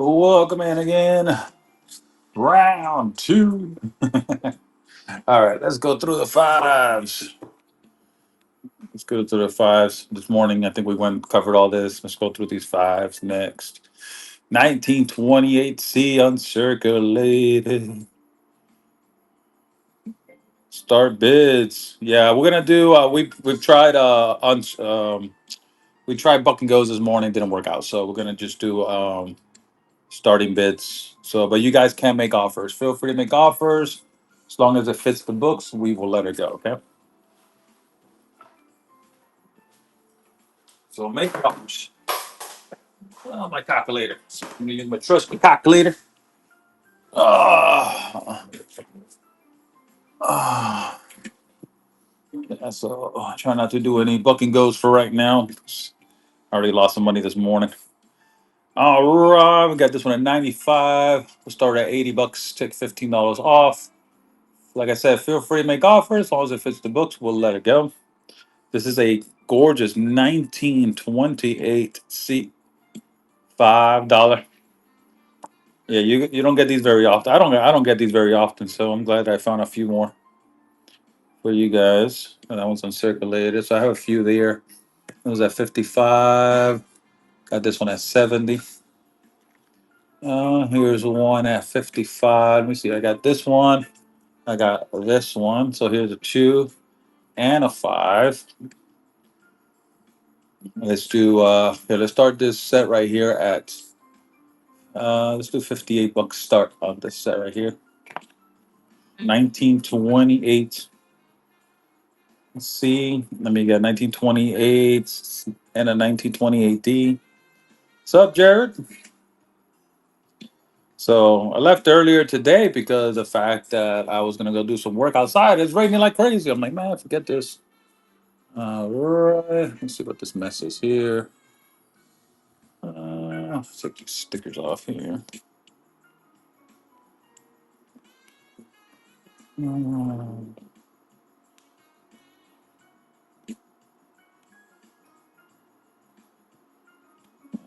Welcome in again. Round two. All right, let's go through the fives. Let's go through the fives. This morning, I think we went covered all this. Let's go through these fives next. 1928 C uncirculated. Start bids. Yeah, we're gonna do. We've tried we tried buck and goes this morning. Didn't work out, so we're gonna just do starting bids. So, but you guys can make offers. Feel free to make offers. As long as it fits the books, we will let it go. Okay. So make offers. Oh, my calculator. I'm gonna use my trusty calculator. Ah, ah. Yeah, so try not to do any buck and goes for right now. I already lost some money this morning. All right, we got this one at 95. We'll start at 80 bucks. Take $15 off. Like I said, feel free to make offers. As long as it fits the books, we'll let it go. This is a gorgeous 1928 seat, $5. Yeah, you don't get these very often. I don't get these very often, so I'm glad I found a few more for you guys. And that one's uncirculated, so I have a few there. It was at 55. Got this one at 70. Here's one at 55. Let me see. I got this one. I got this one. So here's a two and a five. Let's do here. Let's start this set right here at let's do 58 bucks start on this set right here. 1928. Let's see. Let me get 1928 and a 1928D. What's up, Jared? So I left earlier today because of the fact that I was gonna go do some work outside. It's raining like crazy. I'm like, man, forget this. All right. Let's see what this mess is here. Let's take these stickers off here.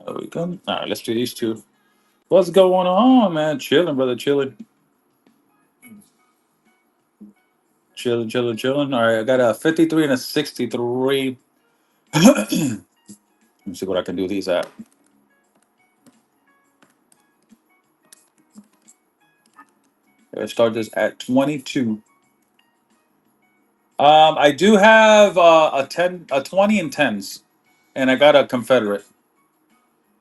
There we go. All right, let's do these two. What's going on, man? Chilling, brother. Chilling. Chilling, chilling, chilling. All right, I got a 53 and a 63. Let me see what I can do these at. Let's start this at 22. I do have a 20 and 10s, and I got a Confederate.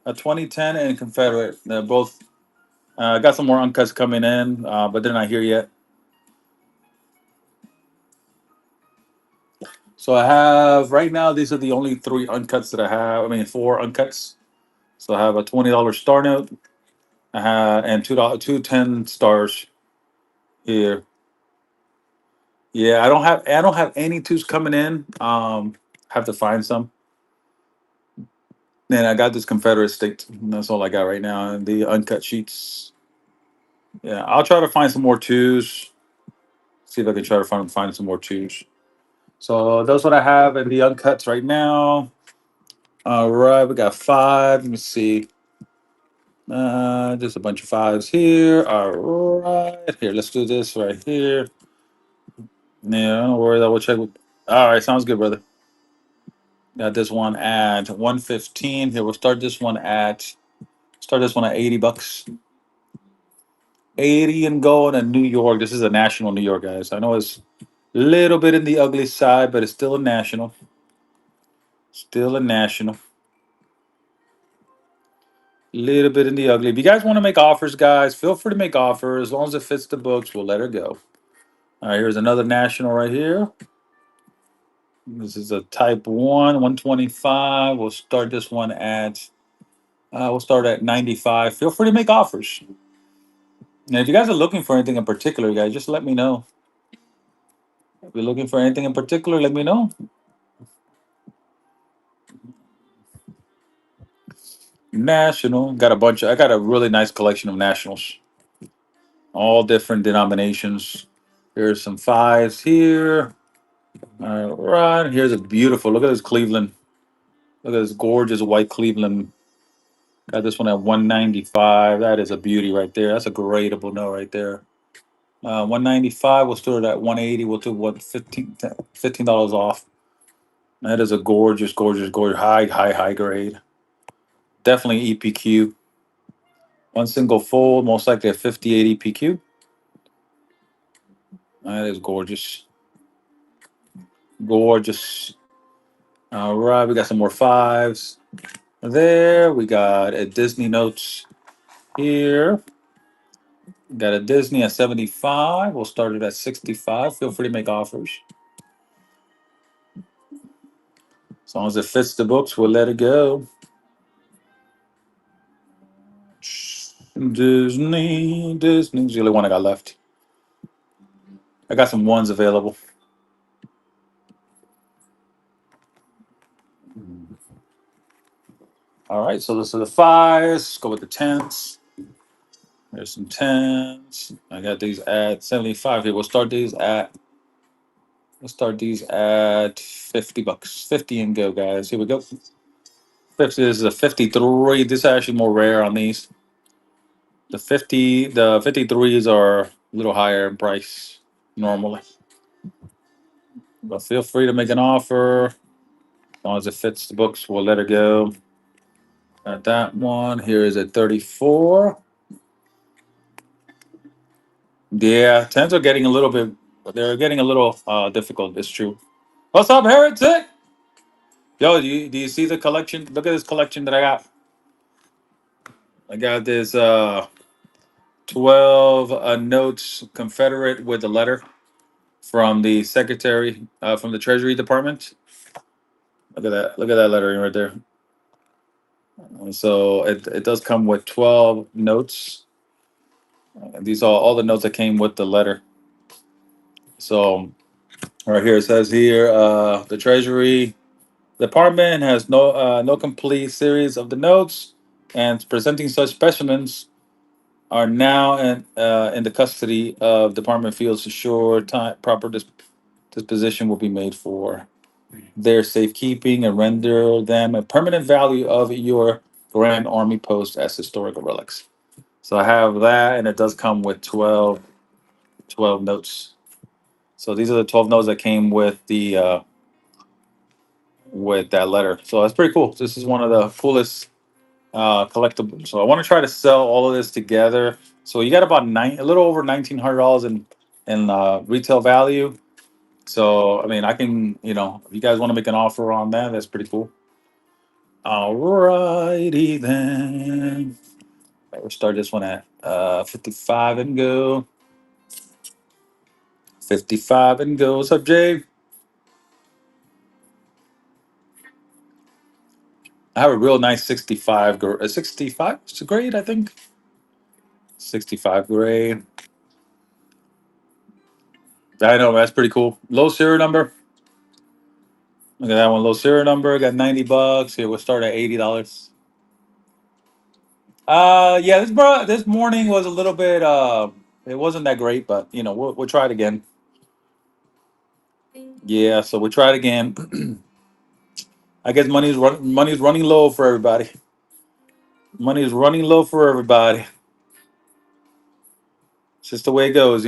A 2010 and Confederate. They're both. I got some more uncuts coming in, but they're not here yet. So I have right now. These are the only three uncuts that I have. I mean, four uncuts. So I have a $20 star note. I have and two 10 stars here. Yeah, I don't have any twos coming in. Have to find some. And I got this Confederate stick. That's all I got right now. And the uncut sheets. Yeah, I'll try to find some more twos. See if I can try to find some more twos. So that's what I have in the uncuts right now. All right, we got five. Let me see. Just a bunch of fives here. All right, here. Let's do this right here. Yeah, don't worry. I will check. All right, sounds good, brother. Got this one at 115. Here, we'll start this one at 80 bucks. 80 and going to New York. This is a national New York, guys. I know it's a little bit in the ugly side, but it's still a national. Still a national. Little bit in the ugly. If you guys want to make offers, guys, feel free to make offers. As long as it fits the books, we'll let her go. All right, here's another national right here. This is a type 125. We'll start at 95. Feel free to make offers. And if you guys are looking for anything in particular, guys, just let me know. If you're looking for anything in particular, let me know. National. I got a really nice collection of nationals. All different denominations. Here's some fives here. All right. Here's a beautiful. Look at this Cleveland. Look at this gorgeous white Cleveland Got this one at 195. That is a beauty right there. That's a gradable note right there. 195. We'll store it at 180. We'll do what, $15 off. That is a gorgeous, gorgeous, gorgeous, high grade. Definitely EPQ. One single fold, most likely a 58 EPQ. That is gorgeous. Gorgeous. All right, we got some more fives. There, we got a Disney Notes here. Got a Disney at 75. We'll start it at 65. Feel free to make offers. As long as it fits the books, we'll let it go. Disney's the only one I got left. I got some ones available. All right, so this are the fives. Let's go with the tens. There's some tens. I got these at 75 here. We'll start these at $50. 50 and go, guys. Here we go. 50. This is a 53. This is actually more rare on these. The 53s are a little higher in price normally. But feel free to make an offer. As long as it fits the books, we'll let it go. Got that one. Here is a 34. Yeah, tens are getting a little bit. They're getting a little difficult. It's true. What's up, Heretic? Yo, do you see the collection? Look at this collection that I got. I got this 12 notes Confederate with a letter from the Secretary from the Treasury Department. Look at that. Look at that lettering right there. And so it does come with 12 notes. These are all the notes that came with the letter. So right here it says here the Treasury Department has no complete series of the notes, and presenting such specimens are now in the custody of Department Fields to ensure proper disposition will be made for their safekeeping and render them a permanent value of your Grand Army Post as historical relics. So I have that, and it does come with 12 notes. So these are the 12 notes that came with that letter. So that's pretty cool. This is one of the coolest collectibles. So I want to try to sell all of this together. So you got about a little over $1,900 in retail value. So I mean, I can, if you guys want to make an offer on that, that's pretty cool. All righty then. We'll start this one at 55 and go. 55 and go. What's up, Jay? I have a real nice 65. 65? It's a grade, I think. 65 grade. I know, that's pretty cool. Low serial number. Look at that one. Low serial number. Got $90. Here, we'll start at $80. Yeah, this morning was a little bit it wasn't that great, but we'll try it again. Yeah, so we'll try it again. I guess money's running low for everybody. Money is running low for everybody. It's just the way it goes.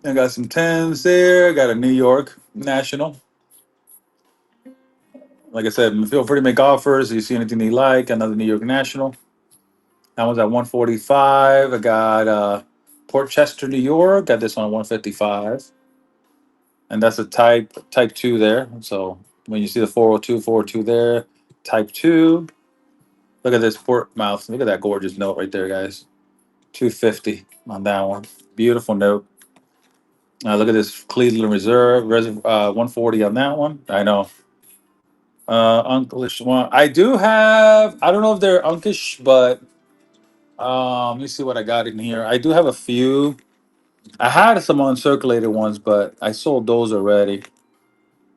I got some tens there. Got a New York National. Like I said, feel free to make offers. If you see anything you like, another New York National. That one's at 145. I got Port Chester, New York. Got this one at 155. And that's a type 2 there. So when you see the 402 there, type 2. Look at this Portmouth. Look at that gorgeous note right there, guys. 250 on that one. Beautiful note. Look at this Cleveland Reserve, 140 on that one. I know. Unclish one. I do have, I don't know if they're Unkish, but let me see what I got in here. I do have a few. I had some uncirculated ones, but I sold those already.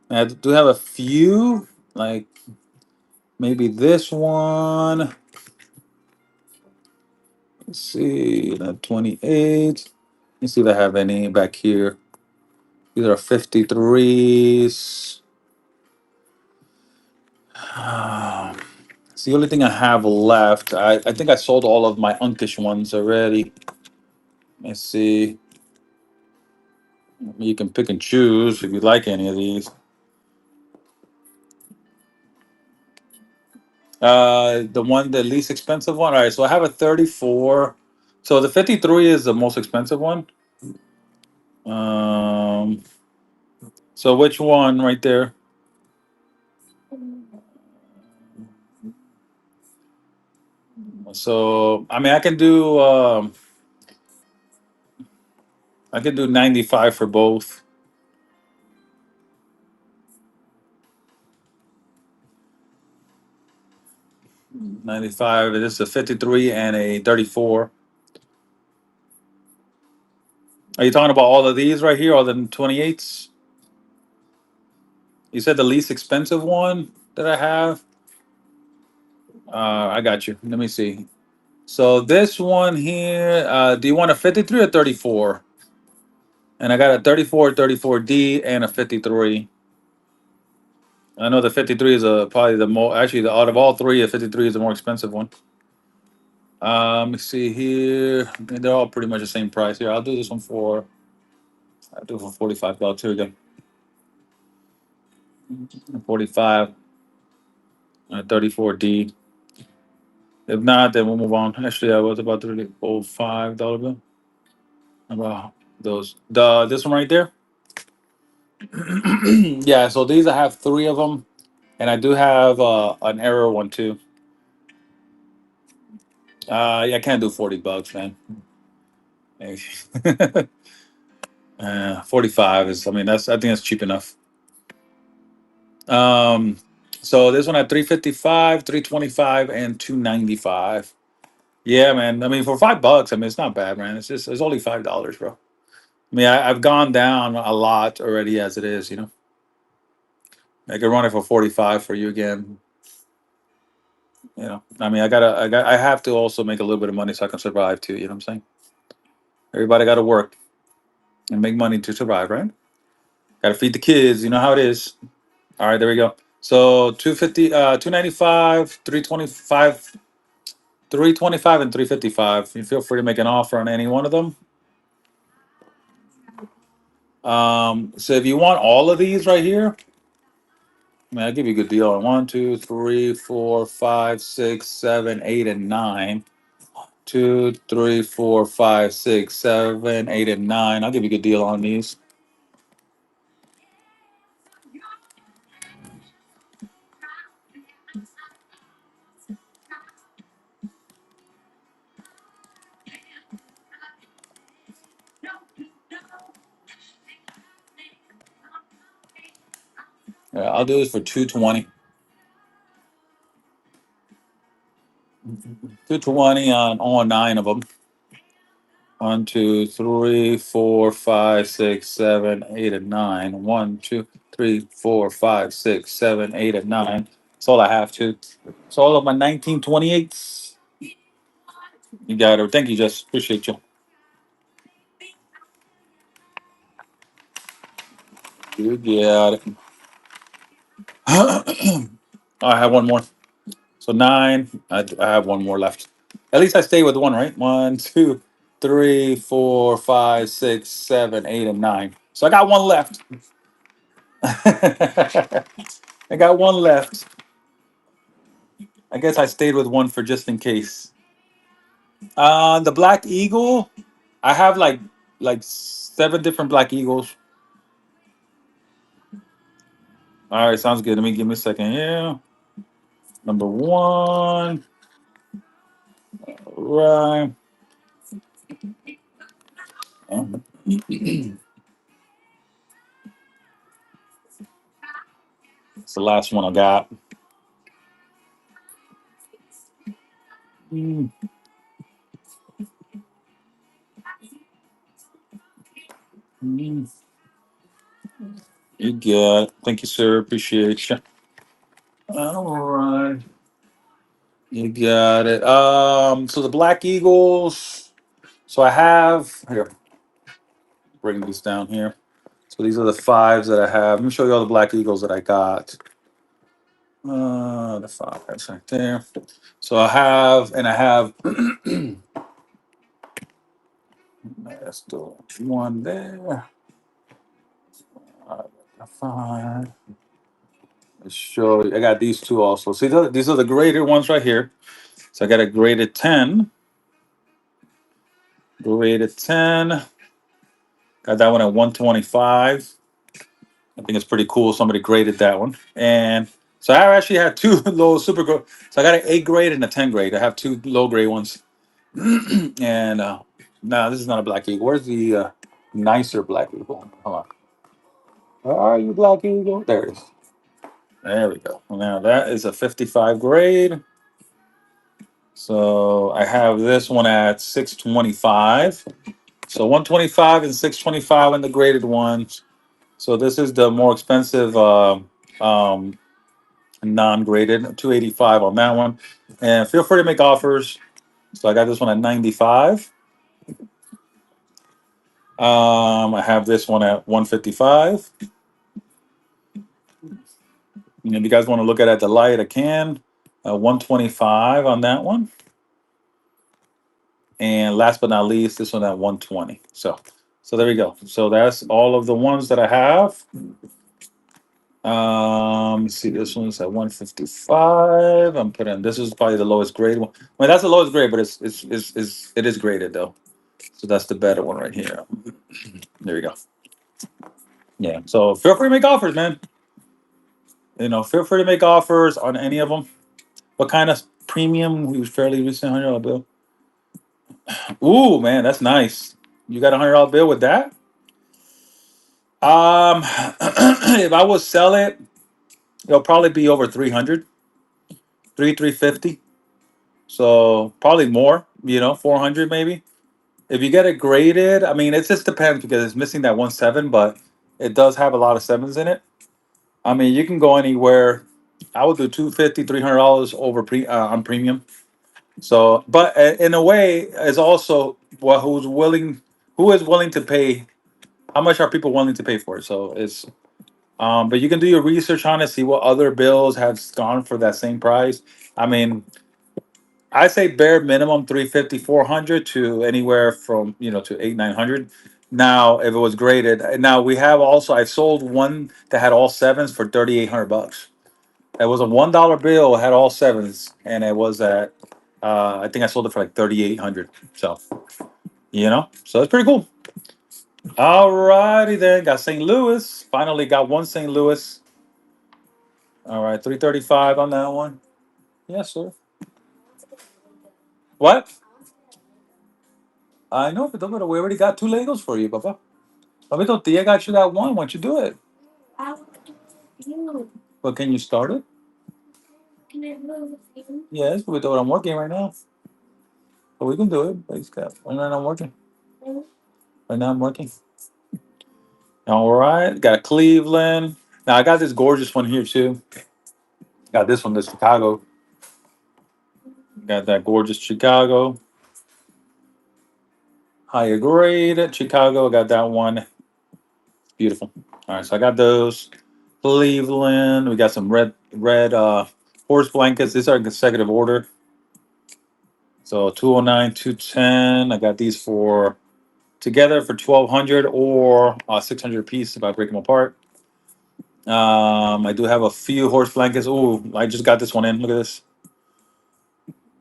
And I do have a few, like maybe this one. Let's see, the 28. Let's see if I have any back here. These are 53s. It's the only thing I have left. I think I sold all of my unkish ones already. Let's see. You can pick and choose if you like any of these. The least expensive one. All right, so I have a 34. So the 53 is the most expensive one. Um, so which one right there? So I mean, I can do 95 for both. 95. This is a 53 and a 34. Are you talking about all of these right here, all the 28s? You said the least expensive one that I have. I got you. Let me see. So this one here, do you want a 53 or 34? And I got a 34, 34D, and a 53. I know the 53 is probably the more, actually, out of all three, the 53 is the more expensive one. Let me see here. I mean, they're all pretty much the same price here. I'll do it for $45. Here we go. 45, 34D. If not, then we'll move on. Actually, I was about to really old $5 bill. How about those? This one right there. Yeah. So these I have three of them, and I do have an error one too. Yeah, I can't do $40, man. Hey. 45 is. I mean, I think that's cheap enough. Um, so this one at 355, 325, and 295. Yeah, man. I mean, for $5, I mean, it's not bad, man. It's only $5, bro. I mean, I've gone down a lot already as it is, you know. I could run it for 45 for you again. You know, I mean, I have to also make a little bit of money so I can survive too. You know what I'm saying? Everybody got to work and make money to survive, right? Got to feed the kids. You know how it is. All right, there we go. So 250, 295, 325, 325, and 355. You feel free to make an offer on any one of them. So if you want all of these right here, I mean, I'll give you a good deal on one, two, three, four, five, six, seven, eight, and nine. Two, three, four, five, six, seven, eight, and nine. I'll give you a good deal on these. Yeah, I'll do this for 220. 220 on all nine of them. One, two, three, four, five, six, seven, eight, and nine. One, two, three, four, five, six, seven, eight, and nine. That's all I have to. So all of my 1928s. You got it. Thank you, Jess. Appreciate you. You got it. I have one more. So nine. I have one more left. At least I stay with one, right? One, two, three, four, five, six, seven, eight, and nine. So I got one left. I got one left. I guess I stayed with one for just in case. The Black Eagle. I have like seven different Black Eagles. All right, sounds good. Let me give me a second here. Number one. Right. It's the last one I got. Mm, mm. You got it. Thank you, sir. Appreciate you. All right. You got it. So the Black Eagles. So I have here. Bring these down here. So these are the fives that I have. Let me show you all the Black Eagles that I got. The five that's right there. So I have that's the one there. The five. Let's show you. I got these two also. See, these are the graded ones right here. So I got a graded 10. Got that one at 125. I think it's pretty cool. Somebody graded that one. And so I actually had two low super grade. So I got an 8 grade and a 10 grade. I have two low grade ones. And no, this is not a black eagle. Where's the nicer black eagle? Hold on. Where are you, black eagle? There it is. There we go. Now that is a 55 grade. So I have this one at 625. So 125 and 625 in the graded ones. So this is the more expensive um, non-graded, 285 on that one. And feel free to make offers. So I got this one at 95. I have this one at 155. And if you guys want to look at it at the light, I can. 125 on that one. And last but not least, this one at 120. So there we go. So that's all of the ones that I have. Let's see, this one's at 155. I'm putting this is probably the lowest grade one. Well, that's the lowest grade, but it is graded though. So that's the better one right here. There we go. Yeah. So feel free to make offers, man. Feel free to make offers on any of them. What kind of premium? We was fairly recent $100 bill. Ooh, man, that's nice. You got $100 bill with that? If I would sell it, it'll probably be over 300, 350. So probably more, 400 maybe. If you get it graded, I mean, it just depends because it's missing that 1.7, but it does have a lot of sevens in it. I mean, you can go anywhere. I would do 250, $300 over on premium. So, but in a way, it's also who is willing to pay. How much are people willing to pay for it? So but you can do your research on it, see what other bills have gone for that same price. I mean, I say bare minimum 350, 400 to anywhere from, to 8, 900. Now, if it was graded, now we have also, I sold one that had all sevens for $3,800. It was a $1 bill, had all sevens, and it was at, I think I sold it for like 3,800. So, so it's pretty cool. All righty then, got St. Louis. Finally got one St. Louis. All right, 335 on that one. Yes, sir. What? I know, but we already got two Legos for you, Papa. Papito, Tia got you that one. Why don't you do it? But can you start it? Yes, but I'm working right now. But we can do it. Please, Cap. Right now I'm working. Right now I'm working. All right. Got Cleveland. Now I got this gorgeous one here too. Got this one, this Chicago. Got that gorgeous Chicago. Higher grade at Chicago. Got that one. Beautiful. All right, so I got those. Cleveland. We got some red horse blankets. These are in consecutive order. So 209, 210. I got these for together for 1,200 or 600 a piece if I break them apart. I do have a few horse blankets. Oh, I just got this one in. Look at this.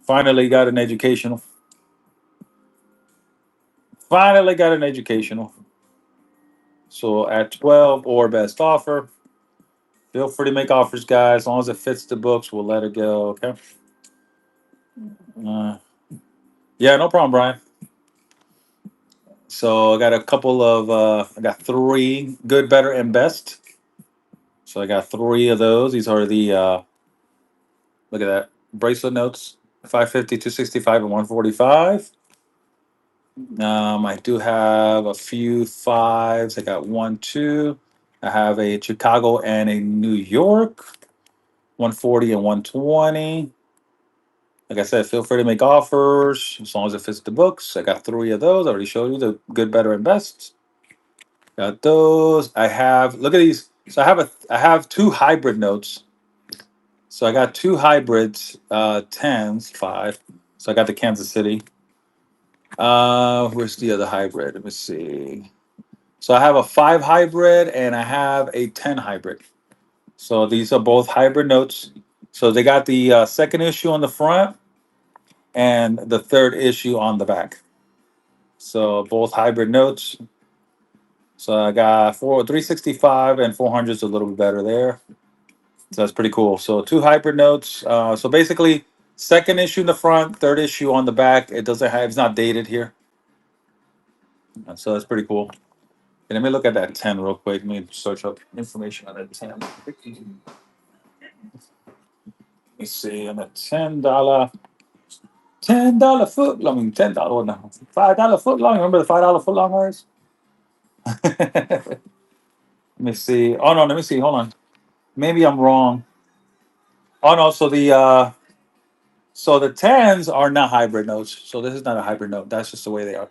Finally got an educational. Finally got an educational. So at 12 or best offer. Feel free to make offers, guys. As long as it fits the books, we'll let it go. Okay. Uh, yeah, no problem, Brian. So I got a couple of, I got three good, better, and best. So I got three of those. These are the, look at that, bracelet notes 550, 265, and 145. I do have a few fives. I got one, two. I have a Chicago and a New York, 140 and 120. Like I said, feel free to make offers as long as it fits the books. I got three of those. I already showed you the good, better, and best. Got those. I have look at these. So I have two hybrid notes. So I got two hybrids, tens, five. So I got the Kansas City. Where's the other hybrid? Let me see. So I have a five hybrid and I have a 10 hybrid. So these are both hybrid notes. So they got the second issue on the front and the third issue on the back. So both hybrid notes. So I got 365 and 400 is a little bit better there. So that's pretty cool. So two hybrid notes. So basically, second issue in the front, third issue on the back. It doesn't have. It's not dated here. So that's pretty cool. Okay, let me look at that 10 real quick. Let me search up information on that 10. Let me see on the $10 foot. I mean $10. No, $5 foot long. Remember the $5 foot long was? Let me see. Oh no, let me see. Hold on. Maybe I'm wrong. Oh no, so the tens are not hybrid notes. So this is not a hybrid note. That's just the way they are.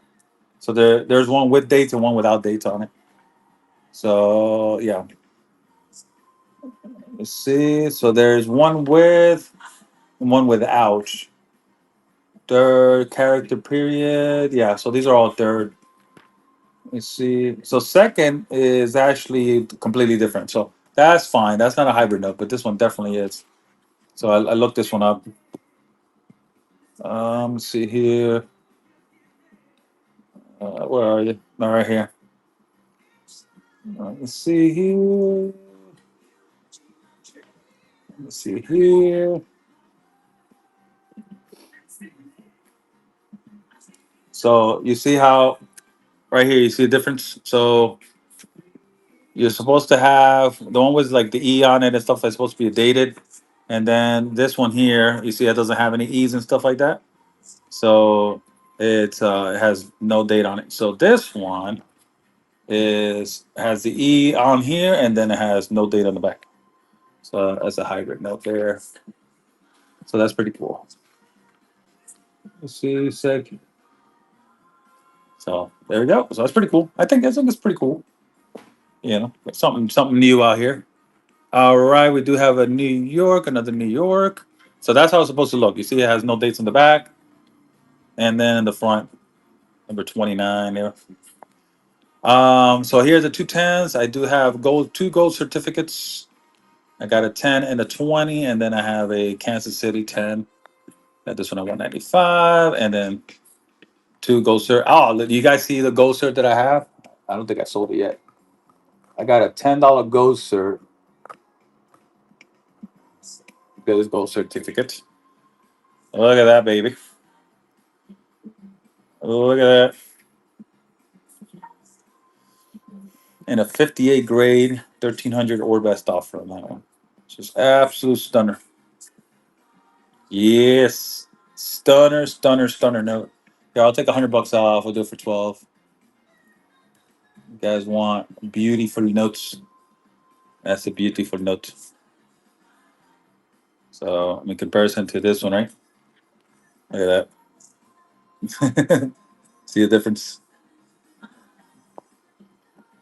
So there's one with dates and one without dates on it. So yeah, let's see. So there's one with and one without. Third character period. Yeah, so these are all third. Let's see. So second is actually completely different. So that's fine. That's not a hybrid note, but this one definitely is. So I looked this one up. Let's see here. Where are you? No, right here. Let's see here. Let's see here. So you see how right here you see a difference. So you're supposed to have the one with like the E on it and stuff that's supposed to be dated, and then this one here you see it doesn't have any E's and stuff like that. So it has no date on it. So this one is has the E on here and then it has no date on the back. So that's a hybrid note there. So that's pretty cool. Let's see, sec. So there we go. So that's pretty cool. I think it's pretty cool. You know, something new out here. All right, we do have a New York, another New York. So that's how it's supposed to look. You see, it has no dates in the back, and then in the front, number 29 there. So here's the two tens. I do have two gold certificates. I got a 10 and a 20, and then I have a Kansas City 10. Got this one at 195, and then two gold cert. Oh, you guys see the gold cert that I have? I don't think I sold it yet. I got a $10 gold cert. Got this gold certificate. Look at that, baby. Look at that. And a 58 grade, 1300 or best offer on that one. Just absolute stunner. Yes. Stunner, stunner, stunner note. Yeah, I'll take $100 off. We'll do it for 12. You guys want beautiful notes? That's a beautiful note. So in comparison to this one, right? Look at that. See the difference?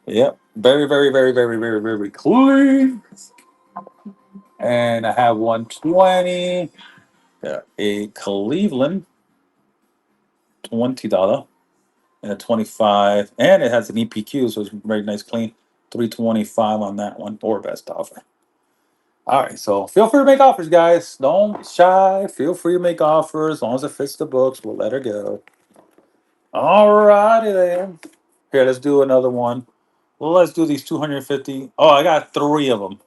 Yep. Very, very, very, very, very, very clean. And I have 120. Yeah, a Cleveland $20 and a 25, and it has an EPQ, so it's very nice, clean. 325 on that one, or best offer. All right, so feel free to make offers, guys. Don't be shy. Feel free to make offers as long as it fits the books. We'll let her go. All righty then. Here, let's do another one. Well, let's do these 250. Oh, I got three of them.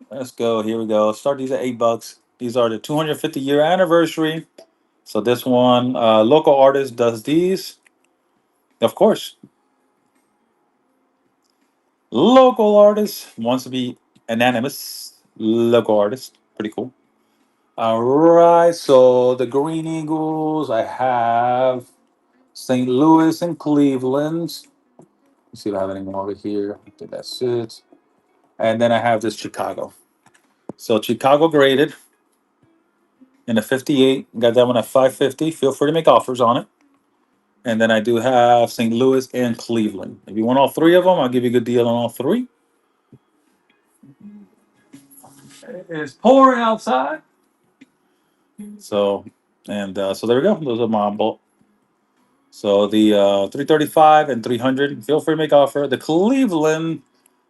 Let's go. Here we go. Start these at $8. These are the 250-year anniversary. So this one, local artist does these. Of course, local artist wants to be anonymous. Local artist. Pretty cool. All right. So the Green Eagles, I have St. Louis and Cleveland. Let's see if I have any more over here. I think that's it. And then I have this Chicago. So Chicago graded in a 58. Got that one at 550. Feel free to make offers on it. And then I do have St. Louis and Cleveland. If you want all three of them, I'll give you a good deal on all three. It's pouring outside. So, so there we go. Those are my bolt. So the 335 and 300. Feel free to make offer. The Cleveland,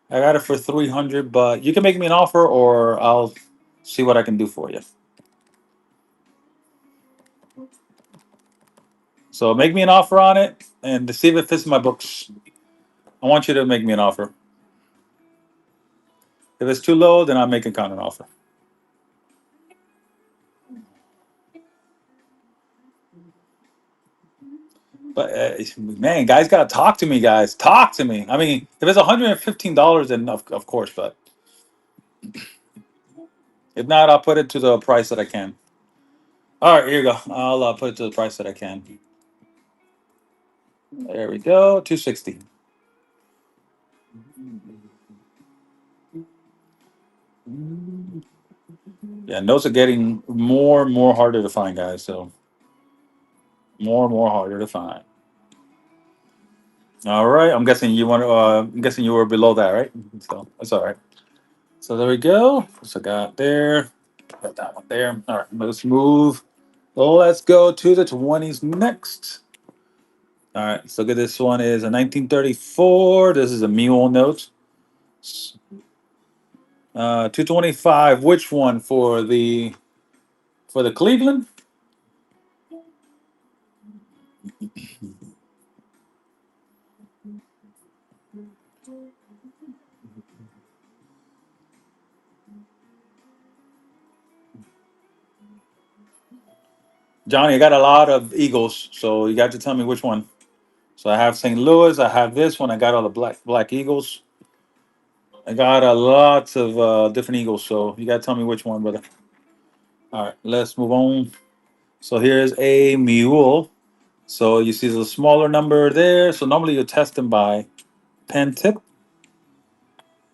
I got it for 300, but you can make me an offer, or I'll see what I can do for you. So make me an offer on it, and to see if it fits my books. I want you to make me an offer. If it's too low, then I'll make a counter offer. But man, guys, gotta talk to me, guys. Talk to me. I mean, if it's $115, then of course. But if not, I'll put it to the price that I can. All right, here you go. I'll put it to the price that I can. There we go. 260. Yeah, notes are getting more and more harder to find, guys. So more and more harder to find. All right. I'm guessing you want to. I'm guessing you were below that, right? So that's all right. So there we go. So got there. Got that one there. All right. Let's move. Well, let's go to the 20s next. All right. So good. This one is a 1934. This is a mule note. 225. Which one for the Cleveland? Johnny, I got a lot of Eagles, so you got to tell me which one. So I have St. Louis. I have this one. I got all the black Eagles. I got a lot of different Eagles. So you got to tell me which one, brother. All right, let's move on. So here's a mule. So you see the smaller number there. So normally you test them by pen tip.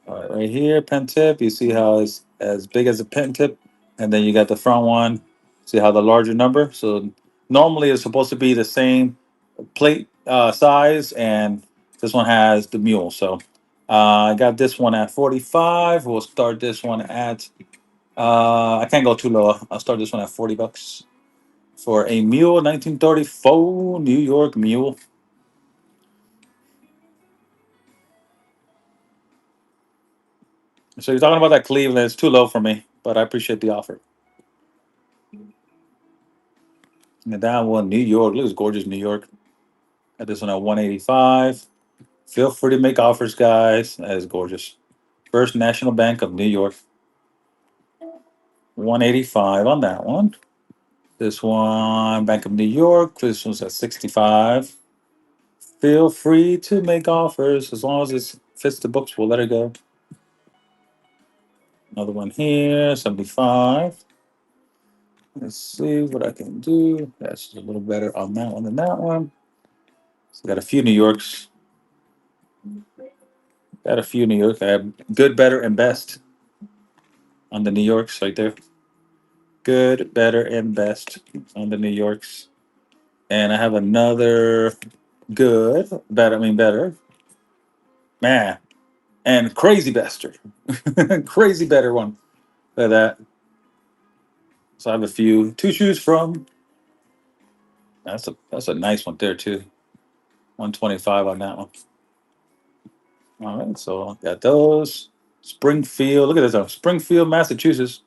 All right, right here, pen tip. You see how it's as big as a pen tip, and then you got the front one. See how the larger number. So normally it's supposed to be the same plate size, and this one has the mule. So I got this one at 45. We'll start this one at I can't go too low. I'll start this one at $40 for a mule, 1934 New York mule. So you're talking about that Cleveland? It's too low for me, but I appreciate the offer. And that one, New York, looks gorgeous. New York. Got this one at 185. Feel free to make offers, guys. That is gorgeous. First National Bank of New York, 185 on that one. This one, Bank of New York. This one's at 65. Feel free to make offers as long as it fits the books. We'll let it go. Another one here, 75. Let's see what I can do. That's a little better on that one than that one. So got a few New Yorks. Got a few New York. I have good, better, and best on the New Yorks right there. Good, better, and best on the New Yorks. And I have another good, better, better. Man, and crazy bester. Crazy better one. Look at that. So I have a few to choose from. That's a nice one there too. 125 on that one. All right, so got those. Springfield. Look at this one. Springfield, Massachusetts.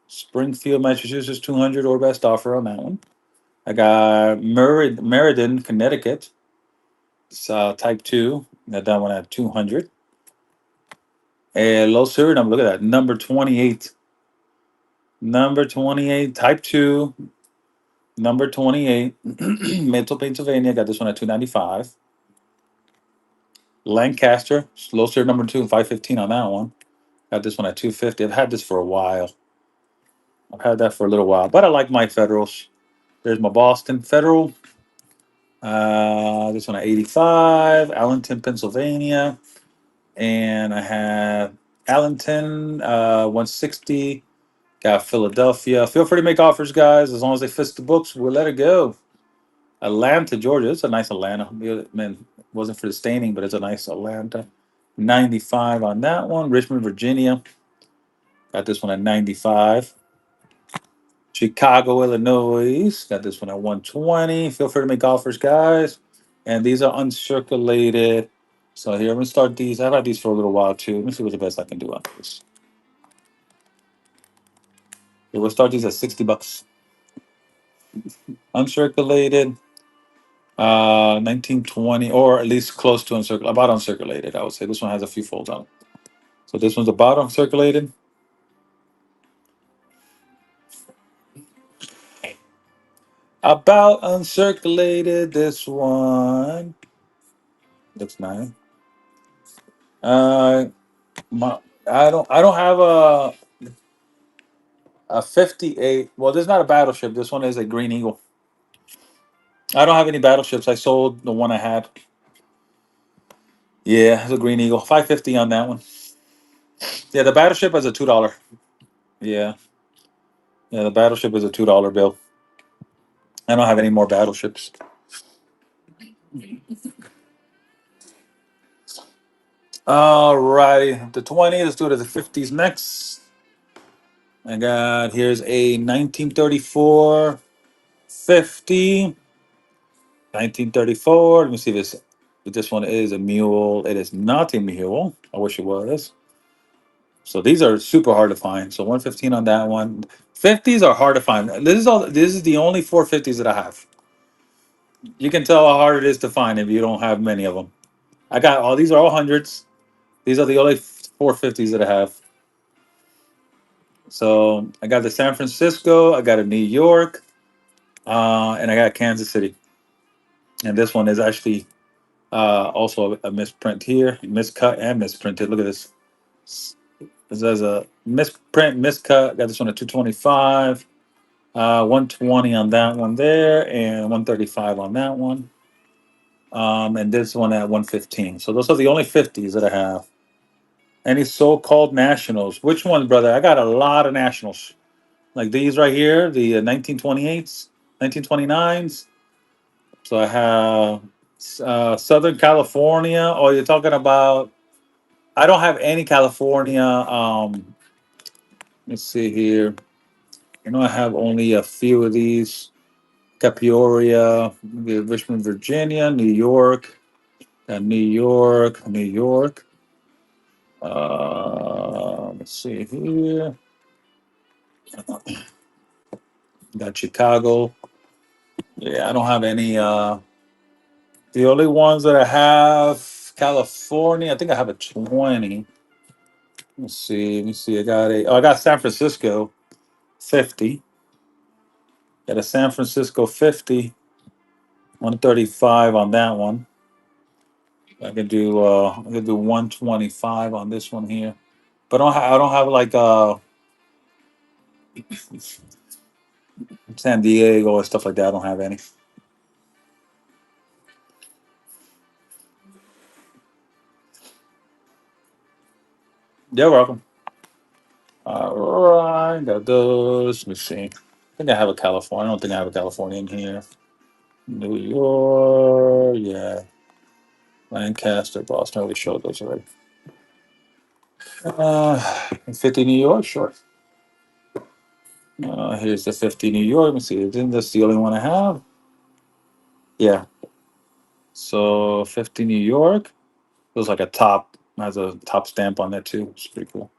Springfield, Massachusetts, 200 or best offer on that one. I got Meriden, Connecticut. It's type 2. Got that one at 200. And low Suriname, look at that. Number 28. Number 28, type 2. Number 28. Mental, Pennsylvania. Got this one at 295. Lancaster, low Suriname number 2, 515 on that one. Got this one at 250. I've had this for a while. I've had that for a little while, but I like my Federals. There's my Boston Federal. This one at 85. Allenton, Pennsylvania. And I have Allenton, 160. Got Philadelphia. Feel free to make offers, guys. As long as they fit the books, we'll let it go. Atlanta, Georgia. It's a nice Atlanta. Man, it wasn't for the staining, but it's a nice Atlanta. 95 on that one. Richmond, Virginia. Got this one at 95. Chicago, Illinois. Got this one at 120. Feel free to make offers, guys. And these are uncirculated. So here, I'm gonna start these. I've had these for a little while too. Let me see what the best I can do on this. Okay, we'll start these at $60. Uncirculated, 1920, or at least close to uncirculated. About uncirculated, I would say. This one has a few folds on it. So this one's about uncirculated. About uncirculated. This one looks nice. Uh, I don't have a 58. Well, this is not a battleship. This one is a Green Eagle. I don't have any battleships. I sold the one I had. Yeah, it's a Green Eagle. 550 on that one. Yeah, the battleship is a $2. Yeah, yeah, the battleship is a $2 bill. I don't have any more battleships. Alrighty, the 20. Let's do it as the 50s next. I got here's a 1934 50. 1934. Let me see if this one is a mule. It is not a mule. I wish it was. So these are super hard to find. So 115 on that one. 50s are hard to find. This is the only 450s that I have. You can tell how hard it is to find if you don't have many of them. I got all these are all hundreds. These are the only 450s that I have. So I got the San Francisco, I got a New York, and I got Kansas City. And this one is actually also a misprint here, miscut and misprinted. Look at this. This has a misprint, miscut. Got this one at 225, 120 on that one there, and 135 on that one. And this one at 115. So those are the only 50s that I have. Any so-called nationals? Which ones, brother? I got a lot of nationals. Like these right here, the 1928s, 1929s. So I have Southern California. Oh, you're talking about? I don't have any California. Let's see here. I have only a few of these. Capeoria, Richmond, Virginia, New York, New York, New York. Let's see here. Got Chicago. Yeah, I don't have any. The only ones that I have, California. I think I have a 20. Let's see. Let me see. I got San Francisco 50. Got a San Francisco 50. 135 on that one. I can do 125 on this one here. But I don't have like San Diego or stuff like that. I don't have any. You're welcome. All right, got those. Let me see. I think I have a California. I don't think I have a California in here. New York, yeah. Lancaster, Boston. I already showed those already. 50 New York, sure. Here's the 50 New York. Let me see. Isn't this the only one I have? Yeah. So 50 New York. Feels like a top. Has a top stamp on that too. It's pretty cool.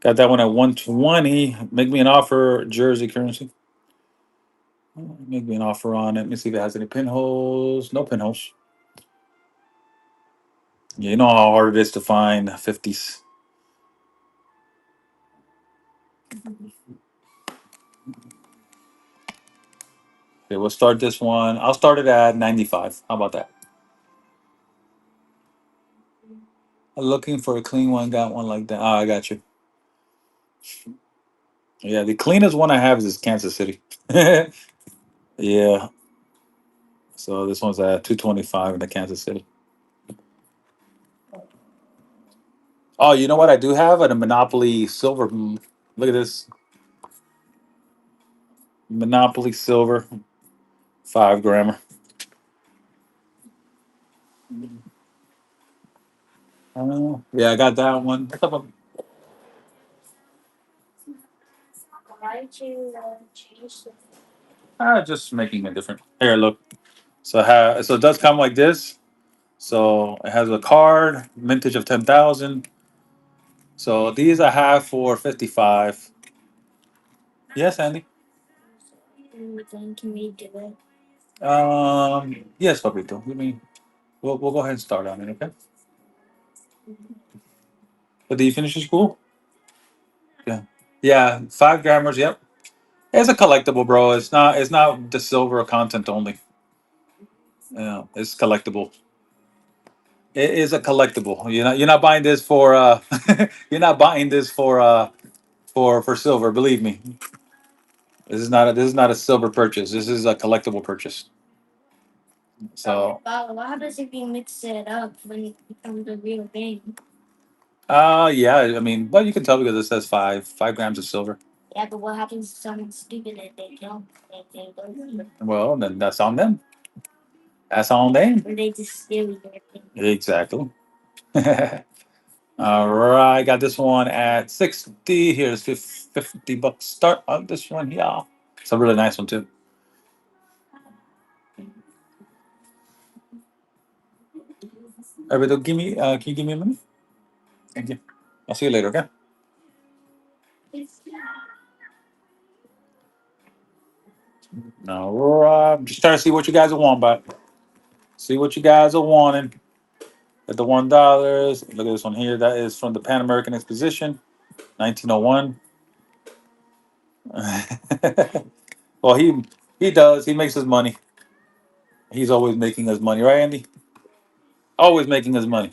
Got that one at 120. Make me an offer, Jersey currency. Make me an offer on it. Let me see if it has any pinholes. No pinholes. Yeah, you know how hard it is to find 50s. Okay, we'll start this one. I'll start it at 95. How about that? I'm looking for a clean one. Got one like that. I got you. Yeah, the cleanest one I have is this Kansas City. Yeah. So this one's at 225 in the Kansas City. Oh, you know what I do have? A Monopoly Silver. Look at this. Monopoly Silver. 5 grammer. Yeah, I got that one. Just making it different. Here, look. So it does come like this. So it has a card, mintage of 10,000. So these I have for 55. Yes, Andy. Yes, Papito. Give me. We'll go ahead and start on it, okay? But did you finish your school? Yeah. Yeah, 5 grammars. Yep. It's a collectible, bro. It's not the silver content only. Yeah, it's collectible. It is a collectible. You're not buying this for you're not buying this for silver. Believe me, this is not a silver purchase. This is a collectible purchase. So yeah, I mean, but you can tell because it says 5 grams of silver. Well, then that's on them. That's on them. Exactly. All right, got this one at 60. Here's $50 start on this one. Yeah, it's a really nice one too. Alberto, can you give me a minute? Thank you. I'll see you later, okay? All right, just trying to see what you guys are wanting, but see what you guys are wanting. At the $1, look at this one here. That is from the Pan American Exposition, 1901. Well, he does. He makes his money. He's always making his money, right, Andy? Always making his money.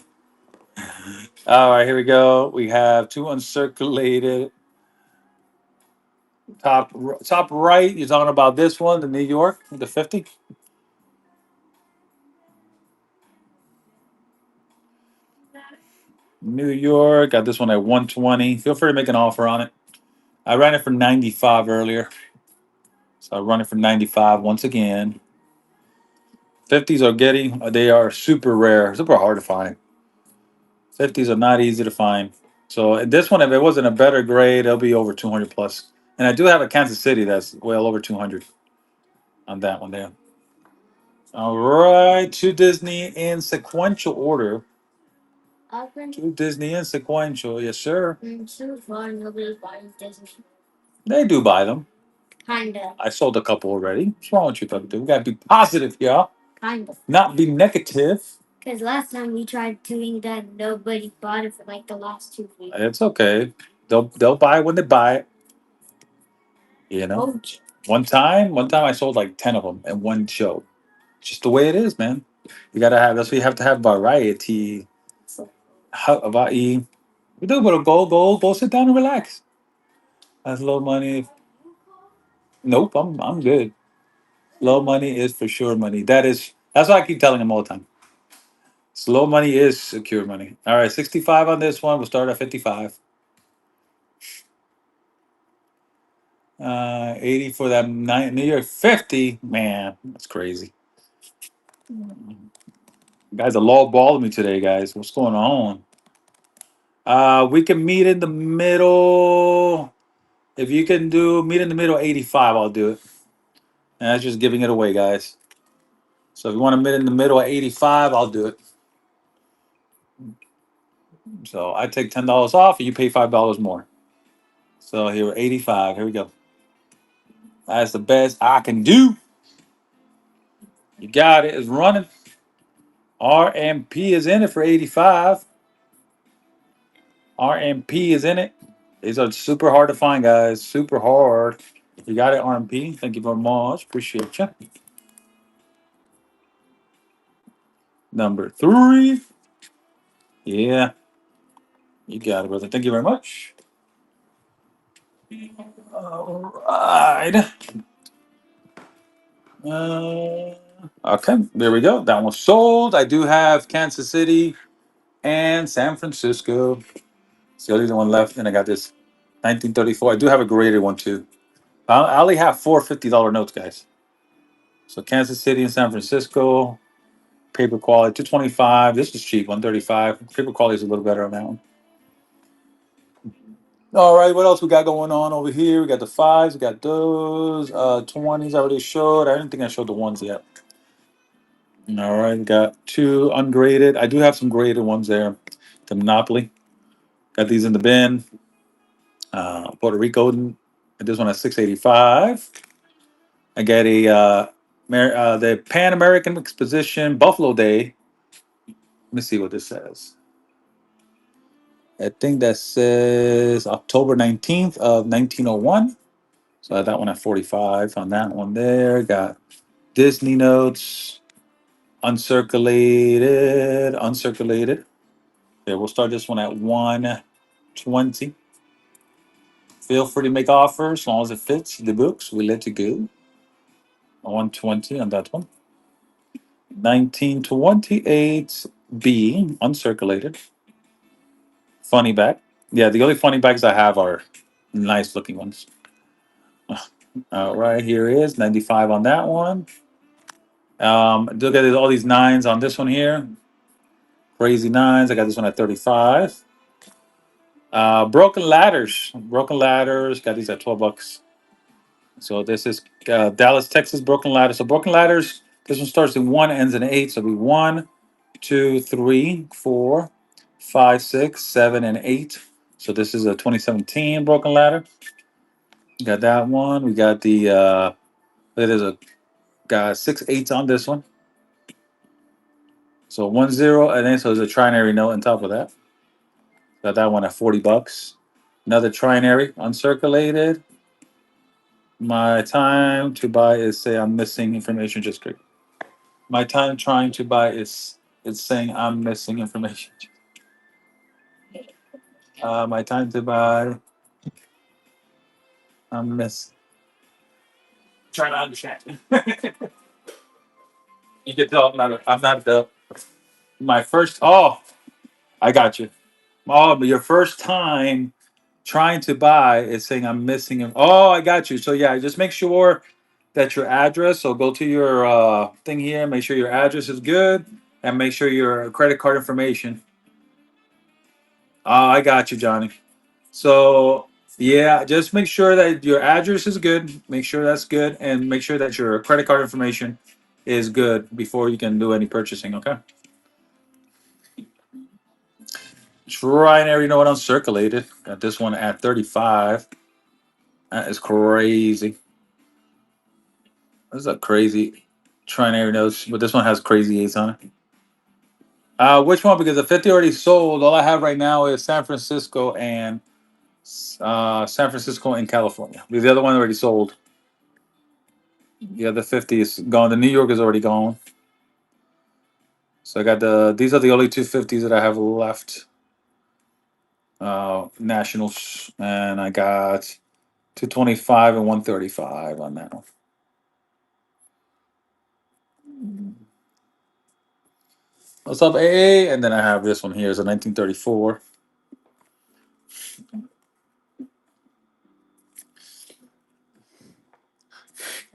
All right, here we go. We have two uncirculated. Top right, you're talking about this one, the New York, the 50. New York, got this one at 120. Feel free to make an offer on it. I ran it for 95 earlier. So I run it for 95 once again. 50s they are super rare, super hard to find. 50s are not easy to find. So this one, if it wasn't a better grade, it'll be over 200 plus. And I do have a Kansas City that's well over 200 on that one there. All right, to Disney in sequential order. To Disney in sequential, yes, sir. They do buy them. I sold a couple already. What's wrong with you, Pepper? We gotta be positive, y'all. Not be negative. It's okay. They'll buy when they buy it. You know. One time I sold like 10 of them in one show. Just the way it is, man. You gotta have. That's why you have to have variety. How about you? We do, but go sit down and relax. That's low money. Nope, I'm good. Slow money is for sure money. That's why I keep telling him all the time. Slow money is secure money. All right, 65 on this one. We'll start at 55. 80 for that New York 50. Man, that's crazy. Guys are low balling me today, guys. What's going on? We can meet in the middle. If you can do meet in the middle 85, I'll do it. And that's just giving it away, guys. So if you want to meet in the middle at 85, I'll do it. So I take $10 off and you pay $5 more. So here we're 85. Here we go. That's the best I can do. You got it. It's running. RMP is in it for 85. RMP is in it. These are super hard to find, guys. Super hard. You got it, RMP. Thank you very much. Appreciate you. Number 3. Yeah, you got it, brother. Thank you very much. All right. Okay, there we go. That one's sold. I do have Kansas City and San Francisco. It's the only one left, and I got this 1934. I do have a graded one too. I only have four $50 notes, guys. So Kansas City and San Francisco, paper quality 225. This was cheap, 135. Paper quality is a little better on that one. All right, what else we got going on over here? We got the fives, we got those 20s I already showed. I didn't think I showed the ones yet. All right, got two ungraded. I do have some graded ones there. The Monopoly. Got these in the bin. Puerto Rico. This one at 685. I got a the Pan American Exposition Buffalo Day. Let me see what this says. I think that says October 19th of 1901. So I had that one at 45 on that one there. Got Disney notes, uncirculated. Okay, we'll start this one at 120. Feel free to make offers as long as it fits the books. We let you go. 120 on that one. 1928 B, uncirculated. Funny back. Yeah, the only funny bags I have are nice looking ones. All right, here is 95 on that one. Look at all these nines on this one here. Crazy nines. I got this one at 35. Broken ladders. Broken ladders. Got these at 12 bucks. So this is Dallas, Texas broken ladder. So broken ladders, this one starts in one, ends in eight. So it'll be one, two, three, four, five, six, seven, and eight. So this is a 2017 broken ladder. Got that one. We got the there's a got six eights on this one. So 1 0, and then so there's a trinary note on top of that. Got that one at 40 bucks. Another trinary, uncirculated. My time to buy is say I'm missing information. Just click. My time trying to buy is it's saying I'm missing information. My time to buy, I'm miss. Trying to understand. You can tell I'm not the my first. Oh, I got you. Oh, but your first time trying to buy is saying I'm missing him. Oh, I got you. So yeah, just make sure that your address. So go to your thing here. Make sure your address is good, and make sure your credit card information. Oh, I got you, Johnny. So yeah, just make sure that your address is good. Make sure that's good, and make sure that your credit card information is good before you can do any purchasing. Okay. Try and every note uncirculated. Got this one at 35. That is crazy. This is a crazy trinary notes, but this one has crazy eights on it. Which one? Because the 50 already sold. All I have right now is San Francisco and San Francisco and California. Because the other one already sold. The other 50 is gone. The New York is already gone. So I got these are the only 250s that I have left. Nationals. And I got 225 and 135 on that one. What's up, AA? And then I have this one here. It's a 1934.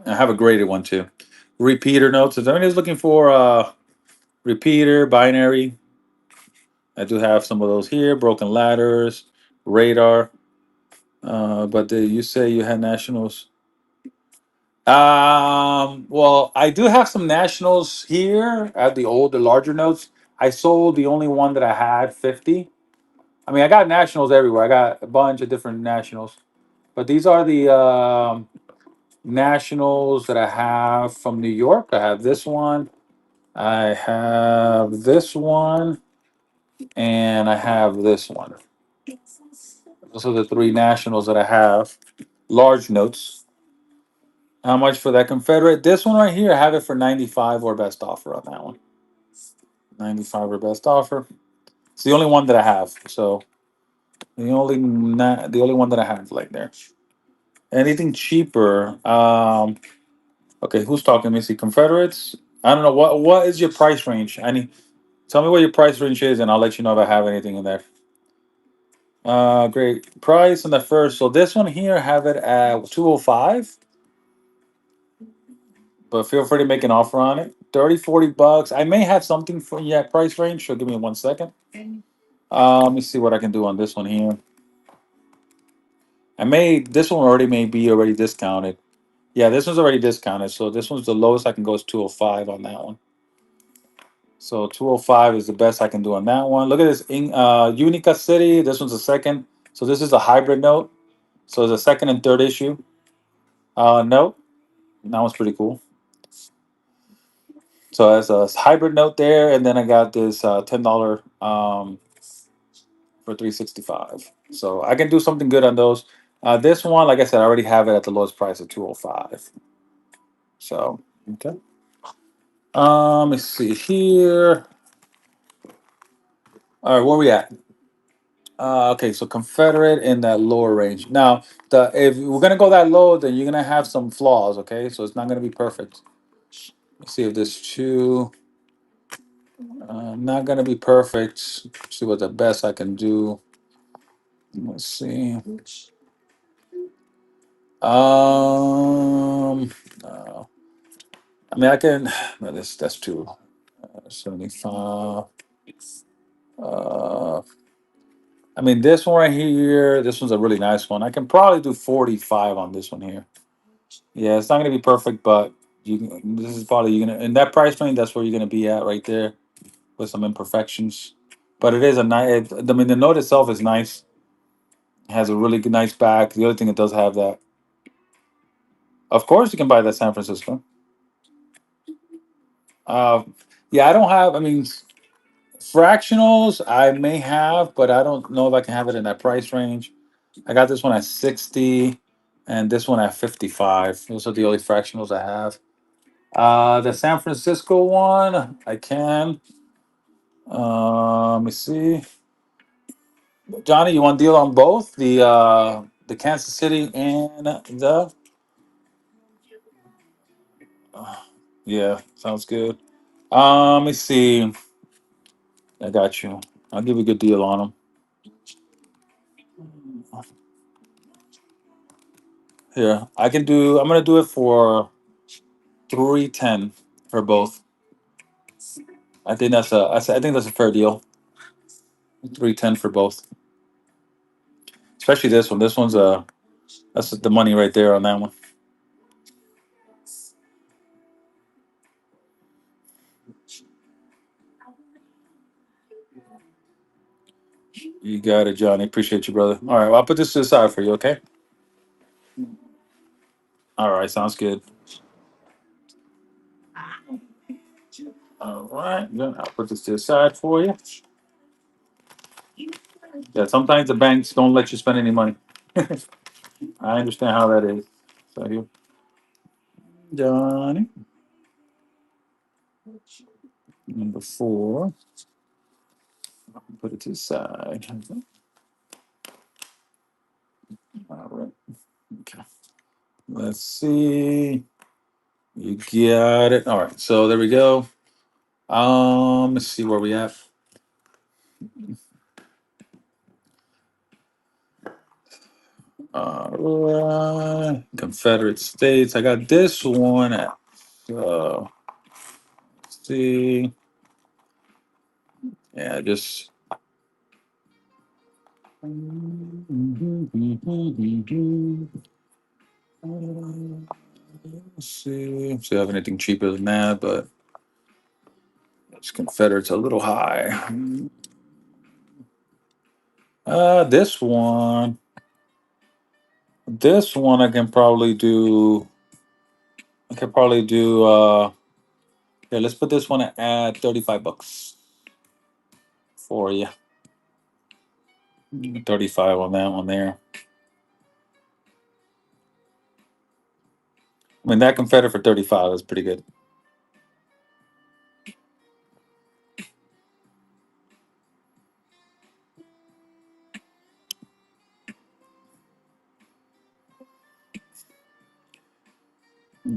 I have a graded one too. Repeater notes. If anybody's looking for repeater, binary, I do have some of those here. Broken ladders, radar. But you say you had nationals. Well, I do have some nationals here at the larger notes. I sold the only one that I had 50. I mean, I got nationals everywhere. I got a bunch of different nationals, but these are the nationals that I have from New York. I have this one. I have this one, and I have this one. Those are the three nationals that I have. Large notes. How much for that Confederate? This one right here, I have it for 95 or best offer on that one. 95 or best offer. It's the only one that I have. So the only one that I have like there. Anything cheaper? Okay, who's talking? Let me see. Confederates. I don't know what is your price range. I need tell me what your price range is, and I'll let you know if I have anything in there. Great price on the first. So this one here, I have it at 205. But feel free to make an offer on it. 30, 40 bucks. I may have something for you at price range. So give me 1 second. Let me see what I can do on this one here. I may this one already may be already discounted. Yeah, this one's already discounted. So this one's the lowest I can go is 205 on that one. So 205 is the best I can do on that one. Look at this Unica City. This one's the second. So this is a hybrid note. So it's a second and third issue. Note. That one's pretty cool. So as a hybrid note there, and then I got this $10 for 365. So I can do something good on those. This one, like I said, I already have it at the lowest price of 205. So okay. Let's see here. All right, where we at? Okay, so Confederate in that lower range. Now, the if we're gonna go that low, then you're gonna have some flaws. Okay, so it's not gonna be perfect. Let's see if this two. Not gonna be perfect. See what the best I can do. Let's see. Uh, I mean, I can. No, that's two. 75. Uh, I mean, this one right here. This one's a really nice one. I can probably do 45 on this one here. Yeah, it's not gonna be perfect, but this is probably you're gonna in that price range. That's where you're gonna be at right there with some imperfections. But it is a nice. I mean, the note itself is nice. It has a really good, nice back. The other thing it does have that. Of course, you can buy that San Francisco. Uh, yeah, I don't have. I mean, fractionals I may have, but I don't know if I can have it in that price range. I got this one at 60 and this one at 55. Those are the only fractionals I have. The San Francisco one, I can. Let me see. Johnny, you want deal on both the Kansas City and the uh, yeah, sounds good. Let me see. I got you. I'll give you a good deal on them. Here, I can do. I'm gonna do it for 310 for both. I think I think that's a fair deal. 310 for both, especially this one. This one's that's the money right there on that one. You got it, Johnny. Appreciate you, brother. All right, well, I'll put this to the side for you. Okay. All right, sounds good. All right, then I'll put this to the side for you. Yeah, sometimes the banks don't let you spend any money. I understand how that is. So here, Johnny, number four. Put it to the side. All right. Okay. Let's see. You got it. All right. So there we go. Let's see where we at. All right. Confederate States. I got this one at. Let's see. Yeah, just. Let's see. See if I have anything cheaper than that, but this Confederate's a little high. This one. This one I can probably do. I could probably do. Yeah, let's put this one at 35 bucks for you. 35 on that one there. I mean, that Confederate for 35 is pretty good.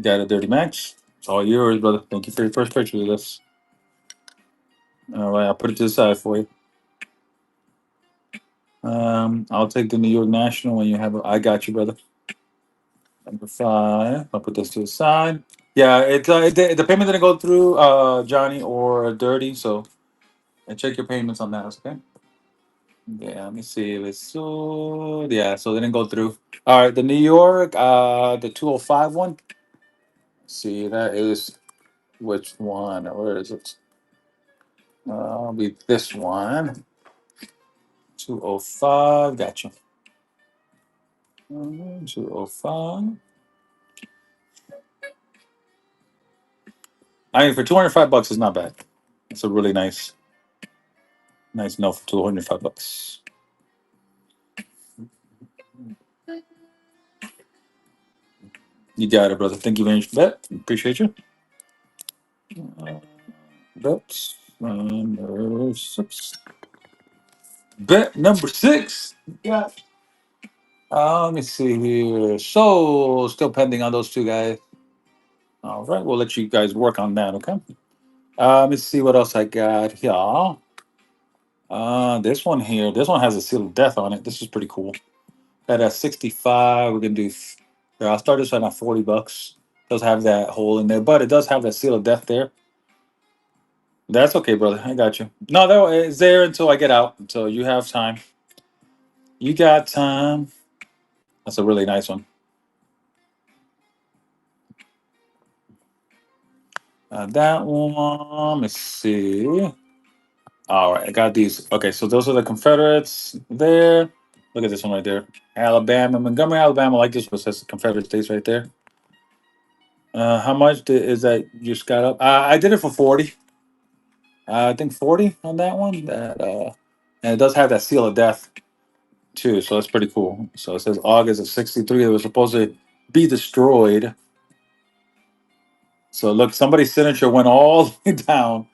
Got a dirty max. It's all yours, brother. Thank you for your first purchase of this. All right, I'll put it to the side for you. I'll take the New York National when you have it. I got you, brother. Number five. I'll put this to the side. Yeah, the payment didn't go through, Johnny or Dirty. So check your payments on that. Okay. Yeah, let me see if it's so. Yeah, so they didn't go through. All right, the New York, the 205 one. See, that is which one? Where is it? Be this one. 205. Gotcha. 205. I mean, for 205 bucks is not bad. It's a really nice note for 205 bucks. You got it, brother. Thank you very much for that. Appreciate you. Uh, bet number six. Bet number six. Yeah. Let me see here. So, still pending on those two guys. All right, we'll let you guys work on that, okay? Let me see what else I got here. This one here. This one has a seal of death on it. This is pretty cool. That at 65, we can do. Here, I'll start this one at 40 bucks. Does have that hole in there, but it does have that seal of death there. That's okay, brother. I got you. No, no, it's there until I get out. Until you have time. You got time. That's a really nice one. That one. Let's see. All right, I got these. Okay, so those are the Confederates there. Look at this one right there. Alabama, Montgomery, Alabama. I like this one. It says Confederate States right there. How much is that you just got up? I did it for 40. I think 40 on that one. And it does have that seal of death too, so that's pretty cool. So it says August of 63. It was supposed to be destroyed. So look, somebody's signature went all the way down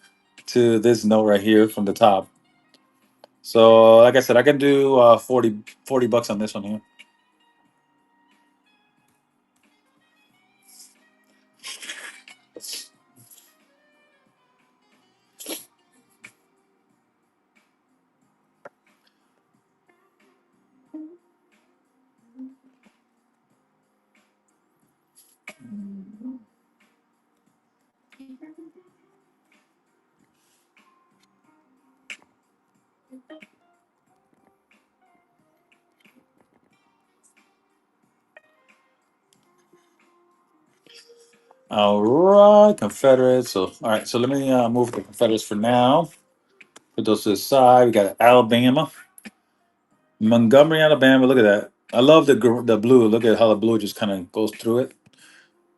to this note right here from the top. So like I said, I can do 40 bucks on this one here. All right, Confederates. So all right, so let me move the Confederates for now. Put those to the side. We got Alabama, Montgomery, Alabama. Look at that. I love the blue. Look at how the blue just kind of goes through it.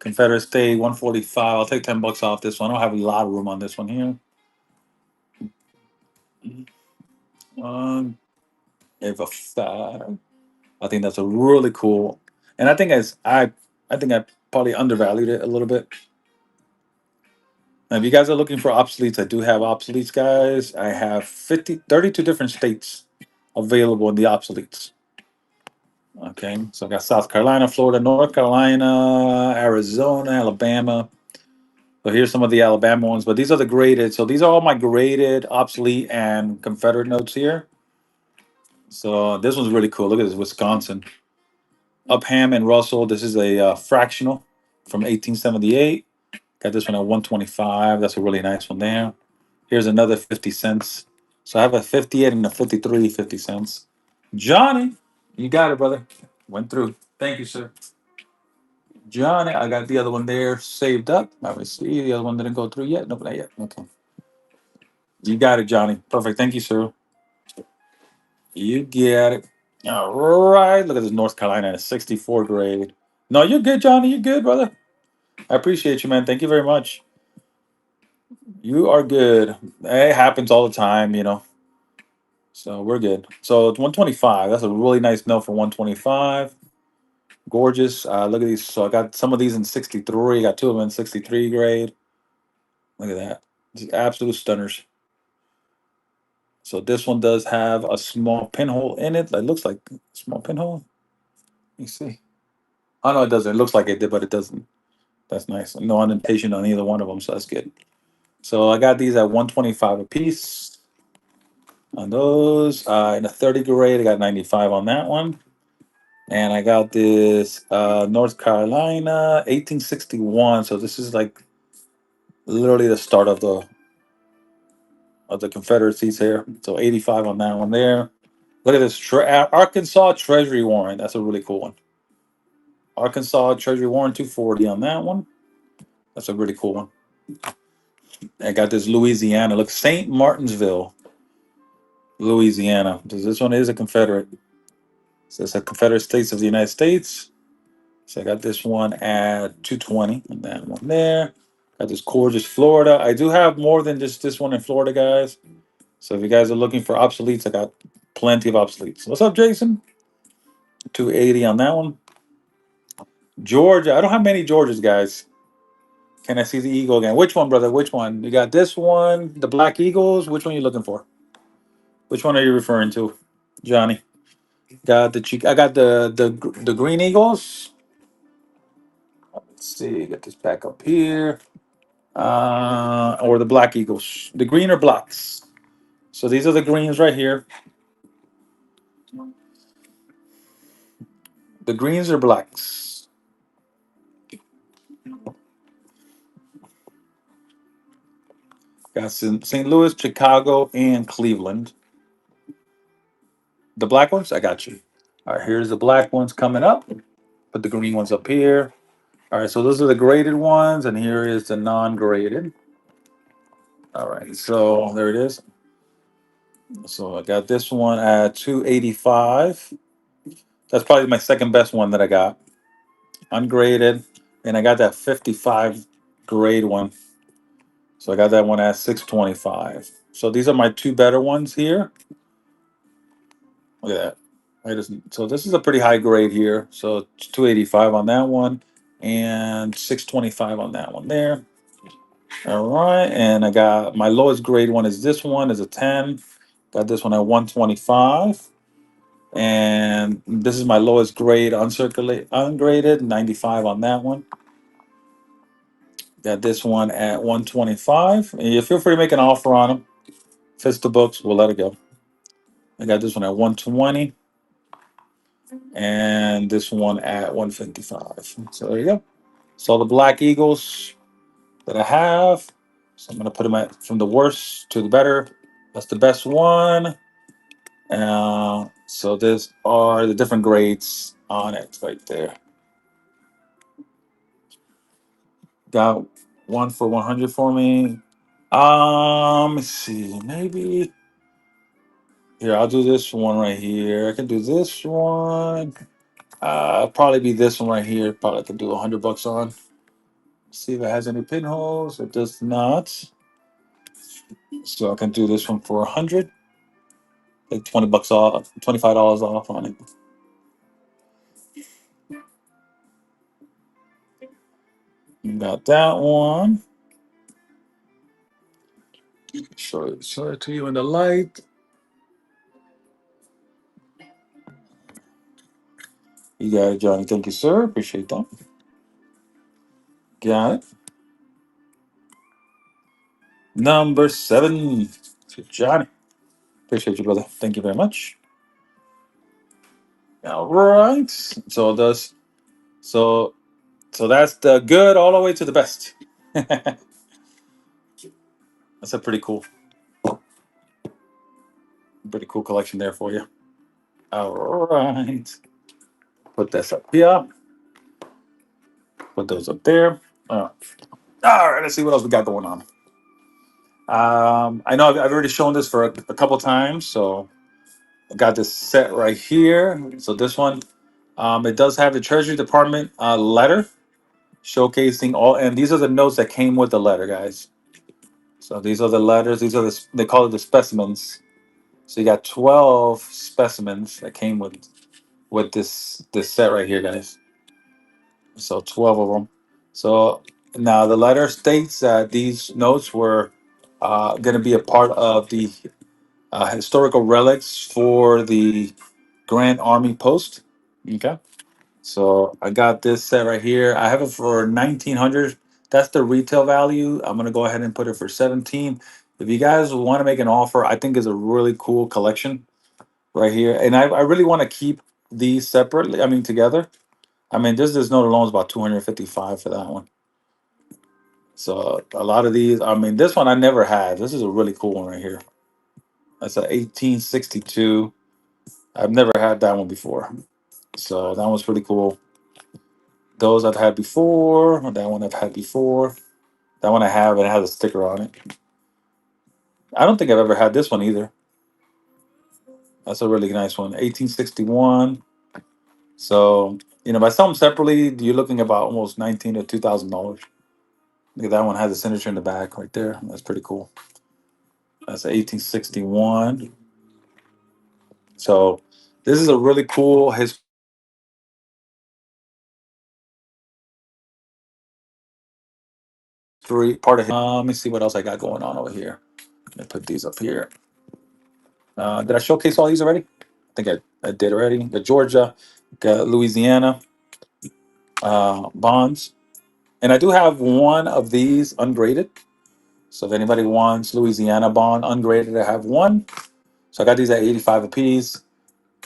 Confederate State 145. I'll take 10 bucks off this one. I don't have a lot of room on this one here. Um, if a five. I think that's a really cool. And I think I probably undervalued it a little bit. Now, if you guys are looking for obsoletes, I do have obsoletes, guys. I have 32 different states available in the obsoletes. Okay, so I got South Carolina, Florida, North Carolina, Arizona, Alabama. So here's some of the Alabama ones, but these are the graded. So these are all my graded, obsolete, and Confederate notes here. So this one's really cool. Look at this, Wisconsin. Upham and Russell. This is a fractional from 1878. Got this one at 125. That's a really nice one there. Here's another 50 cents. So I have a 58 and a 53, 50 cents. Johnny, you got it, brother. Went through. Thank you, sir. Johnny, I got the other one there saved up. Let me see. The other one didn't go through yet. Nope, not yet. Okay. You got it, Johnny. Perfect. Thank you, sir. You get it. All right. Look at this North Carolina, 64 grade. No, you're good, Johnny. You're good, brother. I appreciate you, man. Thank you very much. You are good. It happens all the time, you know. So we're good. So it's 125. That's a really nice note for 125. Gorgeous. Look at these. So I got some of these in 63. Got two of them in 63 grade. Look at that. Just absolute stunners. So this one does have a small pinhole in it. It looks like a small pinhole. Let me see. Oh no, it doesn't. It looks like it did, but it doesn't. That's nice. No indentation on either one of them, so that's good. So I got these at 125 a piece on those. In the 30 grade, I got 95 on that one. And I got this North Carolina 1861. So this is like literally the start of the Confederacies here. So 85 on that one there. Look at this Arkansas Treasury warrant. That's a really cool one. Arkansas Treasury warrant 240 on that one. That's a really cool one. I got this Louisiana. Look, St. Martinsville, Louisiana. This one is a Confederate. So it's a Confederate States of the United States. So I got this one at 220 and that one there. Got this gorgeous Florida. I do have more than just this one in Florida, guys. So if you guys are looking for obsoletes, I got plenty of obsoletes. What's up, Jason? 280 on that one. Georgia. I don't have many Georgias, guys. Can I see the eagle again? Which one, brother? Which one? You got this one, the Black Eagles. Which one are you looking for? Which one are you referring to, Johnny? Got the cheek. I got the Green Eagles. Let's see. Get this back up here. Or the Black Eagles. The green or blacks. So these are the greens right here. The greens are blacks. Got St. Louis, Chicago, and Cleveland. The black ones, I got you. All right, here's the black ones coming up. Put the green ones up here. All right, so those are the graded ones, and here is the non-graded. All right, so there it is. So I got this one at 285. That's probably my second best one that I got. Ungraded. And I got that 55 grade one. So I got that one at 625. So these are my two better ones here. Look at that. So this is a pretty high grade here. So it's 285 on that one and 625 on that one there. All right. And I got my lowest grade one is this one is a 10. Got this one at 125. And this is my lowest grade ungraded, 95 on that one. Got this one at 125. And you feel free to make an offer on them. Fits the books, we'll let it go. I got this one at 120 and this one at 155. So there you go. So the Black Eagles that I have. So I'm gonna put them at from the worst to the better. That's the best one. So these are the different grades on it right there. Got one for 100 for me. Let's see, maybe here I'll do this one right here. I can do this one. Probably be this one right here. Probably could do $100 on. See if it has any pinholes. It does not. So I can do this one for 100. Like $20 off, $25 off on it. Got that one. Show it to you in the light. You got it, Johnny. Thank you, sir. Appreciate that. Got it. Number 7 to Johnny. Appreciate you, brother. Thank you very much. All right. So so that's the good all the way to the best. That's a pretty cool collection there for you. All right. Put this up here. Put those up there. All right. Let's see what else we got going on. I know I've already shown this for a couple times, so I got this set right here. So this one, it does have the Treasury Department letter showcasing all, and these are the notes that came with the letter, guys. So these are the letters. These are they call it the specimens. So you got 12 specimens that came with this set right here, guys. So 12 of them. So now the letter states that these notes were going to be a part of the historical relics for the Grand Army Post. Okay. So I got this set right here. I have it for 1900. That's the retail value. I'm gonna go ahead and put it for 17. If you guys want to make an offer, I think is a really cool collection right here. And I really want to keep these separately. I mean together. I mean this note alone is about 255 for that one. So a lot of these, I mean this one I never had. This is a really cool one right here. That's a 1862. I've never had that one before. So that one's pretty cool. Those I've had before. That one I've had before. That one I have, and it has a sticker on it. I don't think I've ever had this one either. That's a really nice one. 1861. So, if I sell them separately, you're looking about almost 19 to $2,000. Look at that one has a signature in the back right there. That's pretty cool. That's a 1861. So this is a really cool history part of. Let me see what else I got going on over here. Let me put these up here. Did I showcase all these already? I think I did already. The Georgia, got Louisiana bonds, and I do have one of these ungraded. So if anybody wants Louisiana bond ungraded, I have one. So I got these at 85 apiece.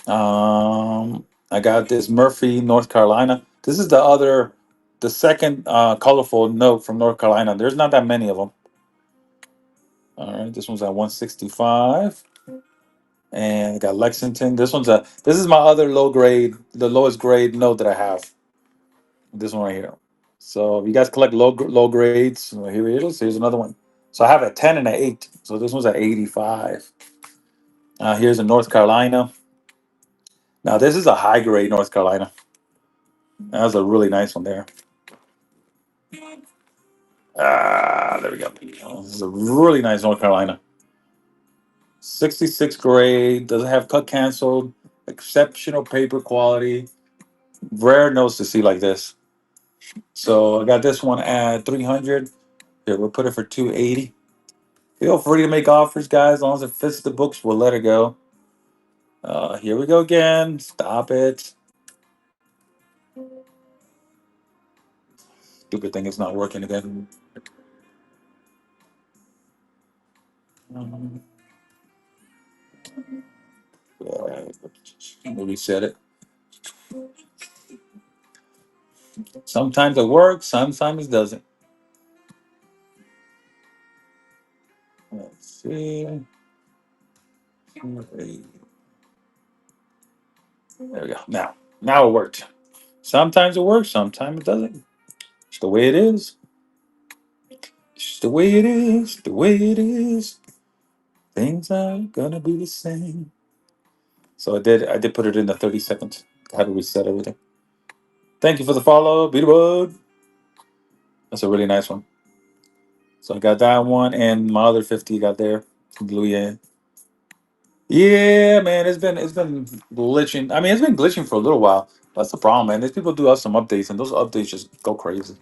I got this Murphy, North Carolina. This is the second colorful note from North Carolina. There's not that many of them. All right, this one's at 165, and I got Lexington. This is my other low grade, the lowest grade note that I have. This one right here. So if you guys collect low grades, well, here it is. Here's another one. So I have a 10 and an 8. So this one's at 85. Here's a North Carolina. Now this is a high grade North Carolina. That was a really nice one there. There we go. This is a really nice North Carolina. 66 grade, doesn't have cut canceled, exceptional paper quality. Rare notes to see like this. So I got this one at 300. Here, we'll put it for 280. Feel free to make offers, guys. As long as it fits the books, we'll let it go. Here we go again. Stop it. Stupid thing is not working again. Um, Let me reset it. Sometimes it works, sometimes it doesn't. Let's see. There we go. Now it worked. Sometimes it works, sometimes it doesn't. It's the way it is. It's the way it is. The way it is. Things aren't gonna be the same. So I did put it in the 30 seconds. I had to reset everything. Thank you for the follow, Beaterbug. That's a really nice one. So I got that one and my other 50 got there. Louis. Yeah, man, it's been glitching. I mean, it's been glitching for a little while. That's the problem, man. These people do have some updates, and those updates just go crazy.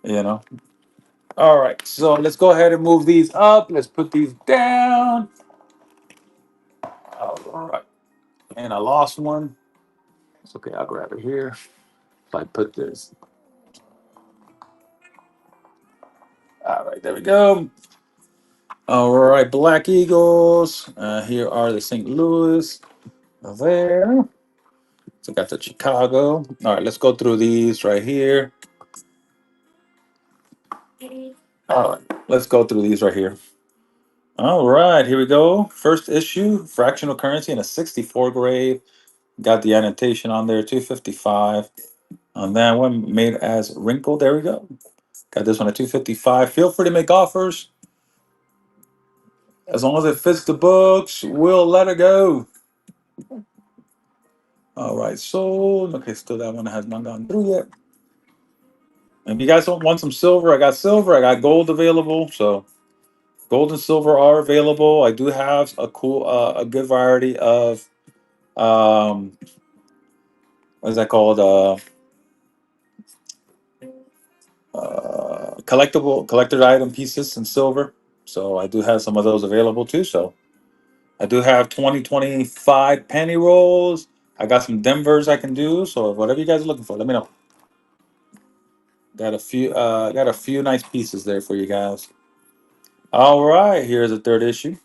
You know. All right, so let's go ahead and move these up. Let's put these down. All right, and I lost one. It's okay. I'll grab it here. If I put this. All right, there we go. All right, Black Eagles. Here are the St. Louis. There. So got the Chicago. All right, let's go through these right here. All right, let's go through these right here. All right, here we go. First issue, fractional currency in a 64 grade. Got the annotation on there, 255. On that one, made as wrinkle. There we go. Got this one at 255. Feel free to make offers. As long as it fits the books, we'll let it go. All right, so okay, still that one has not gone through yet. If you guys don't want some silver, I got silver. I got gold available. So gold and silver are available. I do have a good variety of what is that called? Collector item pieces in silver. So I do have some of those available too. So I do have 2025 penny rolls. I got some Denvers I can do. So whatever you guys are looking for, let me know. Got a few nice pieces there for you guys. All right, here's the third issue.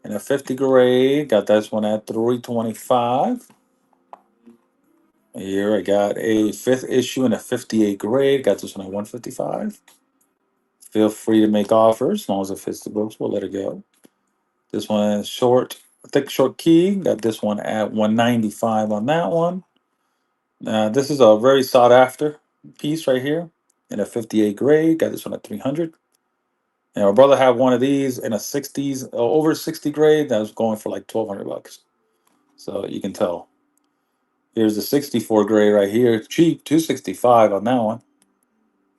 In a 50 grade, got this one at 325. Here I got a fifth issue in a 58 grade. Got this one at 155. Feel free to make offers as long as it fits the books. We'll let it go. This one is short. thick short key. Got this one at 195 on that one. This is a very sought after piece right here in a 58 grade. Got this one at 300. And my brother had one of these in a 60s, over 60 grade that was going for like 1,200 bucks. So you can tell. Here's the 64 grade right here. Cheap, 265 on that one.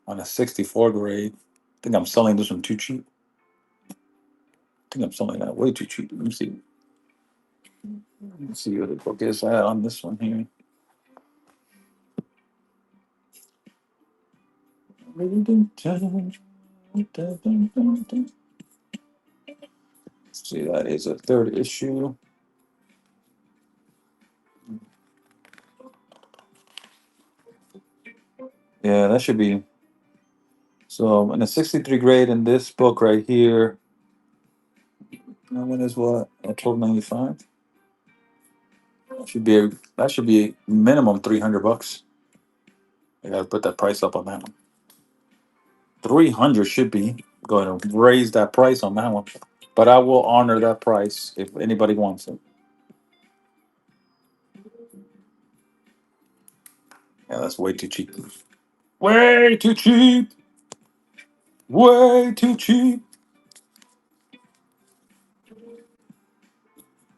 On a 64 grade. I think I'm selling this one too cheap. I think I'm selling that way too cheap. Let me see. Let's see what the book is at on this one here. See, that is a third issue. Yeah, that should be. So in a 63 grade in this book right here, that one is what? 12.95. That should be minimum 300 bucks. I gotta put that price up on that one. 300 should be going to raise that price on that one. But I will honor that price if anybody wants it. Yeah, that's way too cheap. Way too cheap. Way too cheap.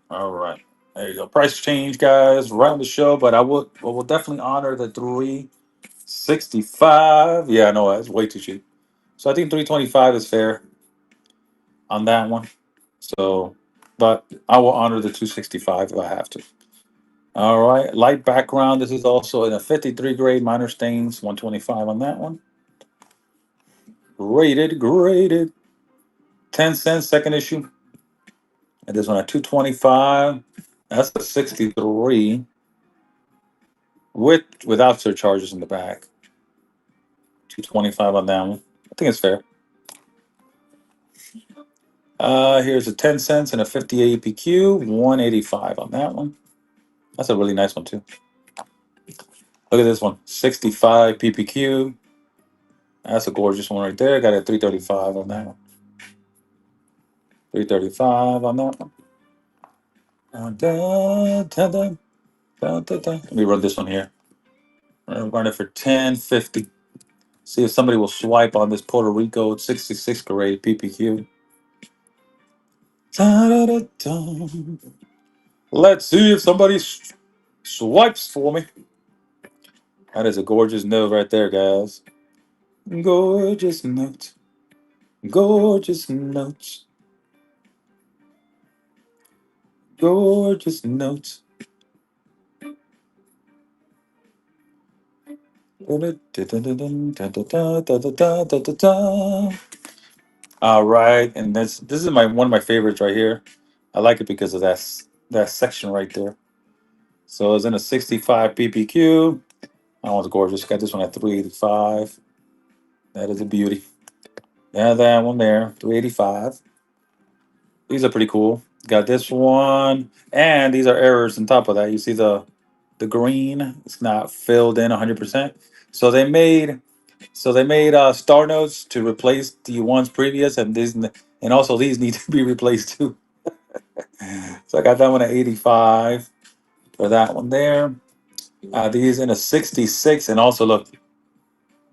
All right. There you go. Price change, guys. Right on the show, but I will definitely honor the 365. Yeah, I know that's way too cheap. So I think 325 is fair on that one. So, but I will honor the 265 if I have to. All right. Light background. This is also in a 53 grade, minor stains, 125 on that one. Graded. 10 cents, second issue. And this one at 225. That's a 63 without surcharges in the back. 225 on that one. I think it's fair. Here's a 10 cents and a 58 PQ, 185 on that one. That's a really nice one too. Look at this one, 65 PPQ. That's a gorgeous one right there. Got a 335 on that one. 335 on that one. Let me run this one here. Run it for 1050. See if somebody will swipe on this Puerto Rico 66 grade PPQ. Let's see if somebody swipes for me. That is a gorgeous note right there, guys. Gorgeous note. Gorgeous notes. Gorgeous notes. All right, and this is my one of my favorites right here. I like it because of that section right there. So it's in a 65 PPQ. That one's gorgeous. Got this one at 385. That is a beauty. Yeah, that one there, 385. These are pretty cool. Got this one, and these are errors on top of that. You see the green; it's not filled in 100%. So they made star notes to replace the ones previous, and also these need to be replaced too. So I got that one at 85 for that one there. These in a 66, and also look,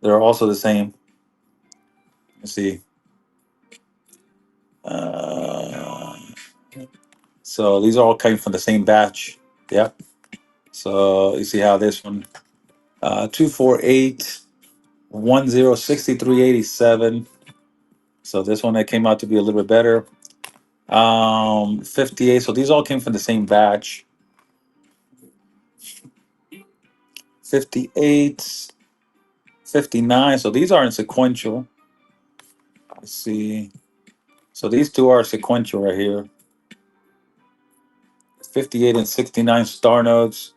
they're also the same. Let's see. Uh, so these are all coming from the same batch. Yeah. So you see how this one 248 106387. So this one that came out to be a little bit better. 58. So these all came from the same batch. 58, 59. So these are in sequential. Let's see. So these two are sequential right here. 58 and 69 star notes.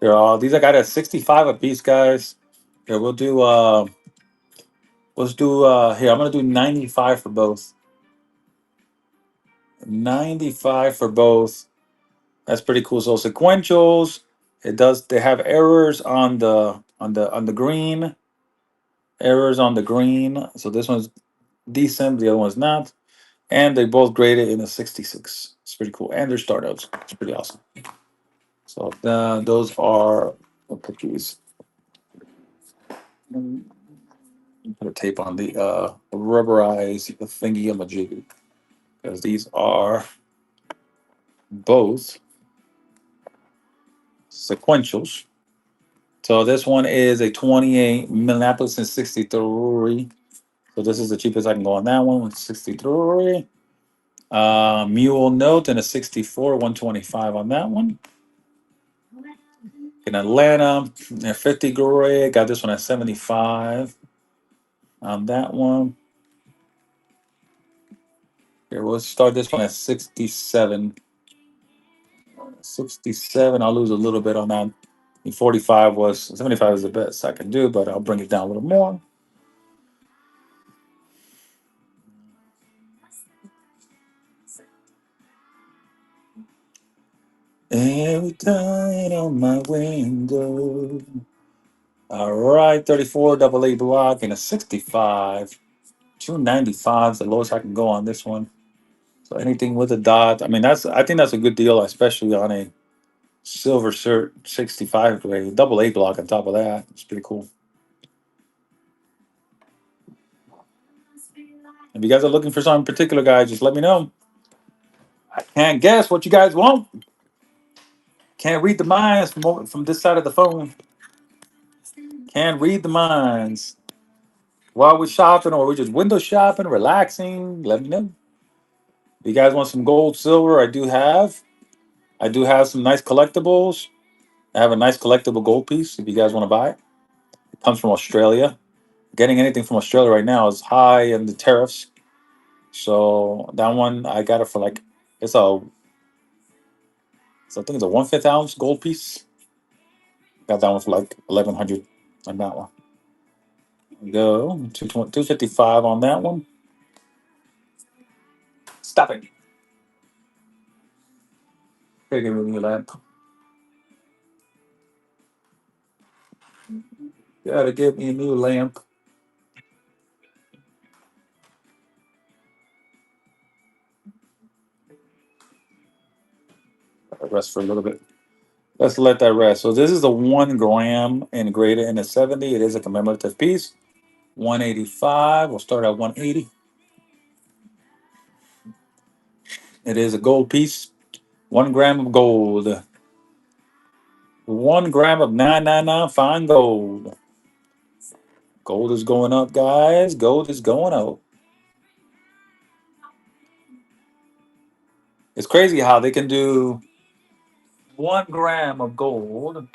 They're all these I got at 65 a piece, guys. Here we'll do let's do here, I'm gonna do 95 for both. 95 for both. That's pretty cool. So sequentials, they have errors on the green. Errors on the green. So this one's decent, the other one's not. and they both graded in a 66. It's pretty cool, and they're startups. It's pretty awesome. So those are, I'll put these, put a tape on the rubberized thingy of a jig, because these are both sequentials. So this one is a 28 Minneapolis and 63. So this is the cheapest I can go on that one with 63. Mule note and a 64, 125 on that one. In Atlanta, at 50 gray, got this one at 75 on that one. Here, we'll start this one at 67. 67, I'll lose a little bit on that. 45 was, 75 is the best I can do, but I'll bring it down a little more. Every time on my window. All right, 34 double A block and a 65. 295 is the lowest I can go on this one. So anything with a dot, I mean, I think that's a good deal, especially on a silver cert 65 grade, double A block on top of that. It's pretty cool. If you guys are looking for something particular, guys, just let me know. I can't guess what you guys want. Can't read the minds from this side of the phone. Can't read the minds. While we're shopping or we're just window shopping, relaxing, let me know. If you guys want some gold, silver, I do have. I do have some nice collectibles. I have a nice collectible gold piece if you guys want to buy it. It comes from Australia. Getting anything from Australia right now is high in the tariffs. So that one I got it for like it's a so I think it's a 1/5 ounce gold piece. Got that one for like 1100 on that one. Go 255 on that one. Stop it. Here, give me a new lamp. Gotta give me a new lamp. Rest for a little bit. Let's let that rest. So this is a 1 gram and greater in a 70. It is a commemorative piece. 185. We'll start at 180. It is a gold piece. 1 gram of gold. 1 gram of 999 fine gold. Gold is going up, guys. Gold is going up. It's crazy how they can do 1 gram of gold.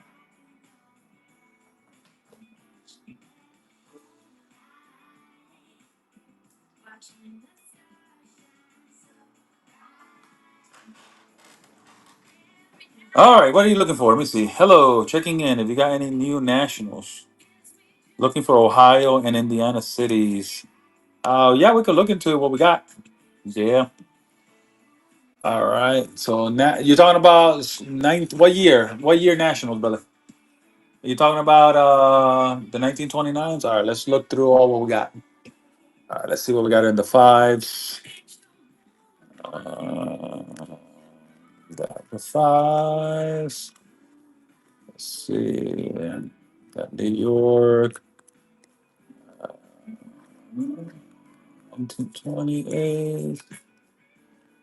All right, what are you looking for? Let me see. Hello, checking in. If you got any new nationals, looking for Ohio and Indiana cities. Yeah, we could look into what we got. Yeah. All right. So now you're talking about ninth. What year? What year nationals, brother? Are you talking about the 1929s? All right. Let's look through all what we got. All right. Let's see what we got in the fives. Uh, got the fives. Let's see. Got New York. 1928.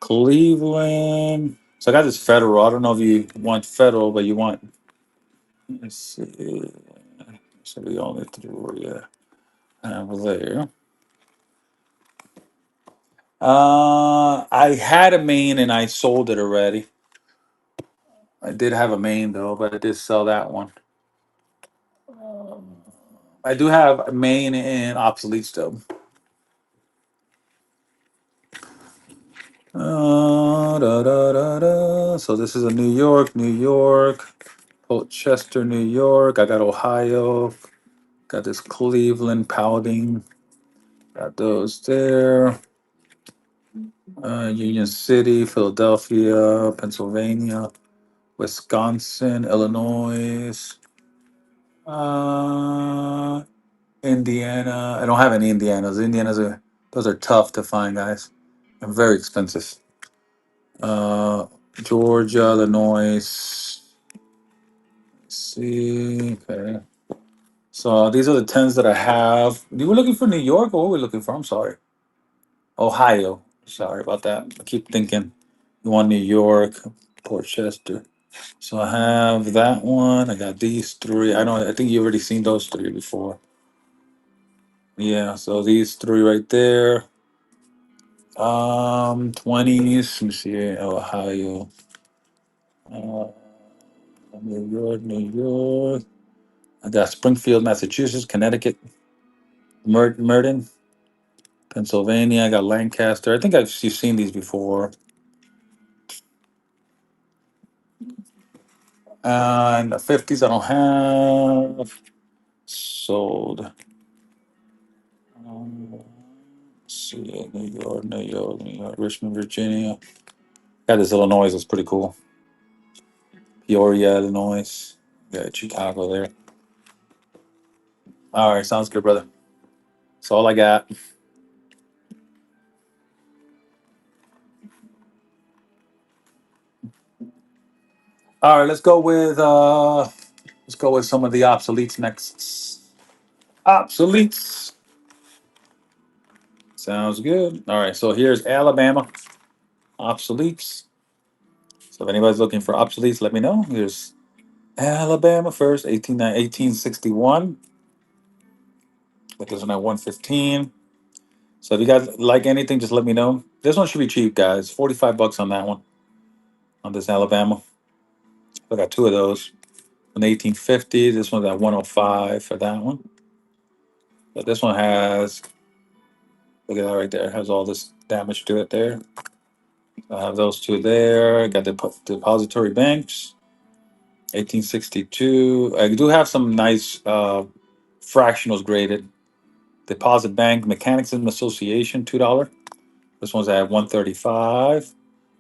Cleveland. So I got this federal. I don't know if you want federal, but you want. Let's see. So we only threw yeah. Over there. I had a main and I sold it already. I did have a main though, but I did sell that one. I do have a main and obsolete still. So this is a New York, New York, Chester, New York. I got Ohio. Got this Cleveland pouting. Got those there. Union City, Philadelphia, Pennsylvania, Wisconsin, Illinois, uh, Indiana. I don't have any Indianas. Indianas are those are tough to find, guys. Very expensive. Uh, Georgia, Illinois. Let's see. Okay. So these are the tens that I have. You were looking for New York, or what were we looking for? I'm sorry. Ohio. Sorry about that. I keep thinking you want New York, Portchester. So I have that one. I got these three. I know. I think you already seen those three before. Yeah. So these three right there. 20s. Let me see. Ohio. Uh, New York, New York. I got Springfield, Massachusetts, Connecticut, Merton, Pennsylvania. I got Lancaster. I think you've seen these before. And the 50s I don't have. Sold. Let's see, New York, New York, New York, Richmond, Virginia. Got this Illinois. It's pretty cool. Peoria, Illinois. Got Chicago there. All right, sounds good, brother. That's all I got. All right, let's go with some of the obsoletes next. Obsoletes. Sounds good. All right, so here's Alabama obsoletes. So if anybody's looking for obsoletes, let me know. Here's Alabama first, 1861. Like this one at 115. So if you guys like anything, just let me know. This one should be cheap, guys. 45 bucks on that one, on this Alabama. I got two of those. An 1850. This one's at 105 for that one. But this one has, look at that right there. It has all this damage to it there. I have those two there. I got the depository banks, 1862. I do have some nice fractionals graded. Deposit Bank Mechanicsm Association, $2. This one's at 135.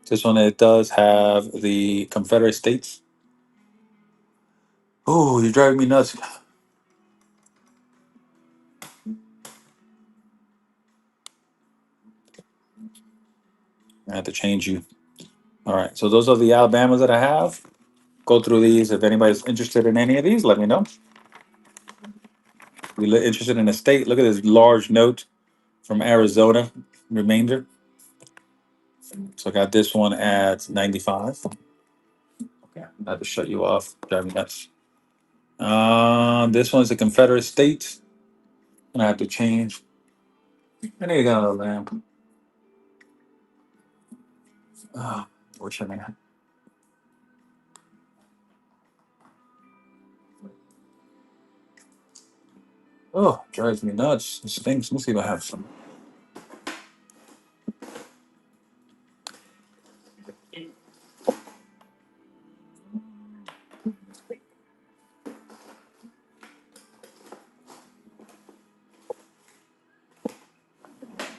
This one, it does have the Confederate States. Oh, you're driving me nuts. I have to change you. All right, so those are the Alabamas that I have. Go through these. If anybody's interested in any of these, let me know. If you're interested in a state, look at this large note from Arizona, remainder. So I got this one at 95. Okay, I had to shut you off. Driving me nuts. This one's a Confederate state. And I have to change. I need to get a lamp. Oh, wish I had. Oh, drives me nuts. This stinks. Let's see if I have some.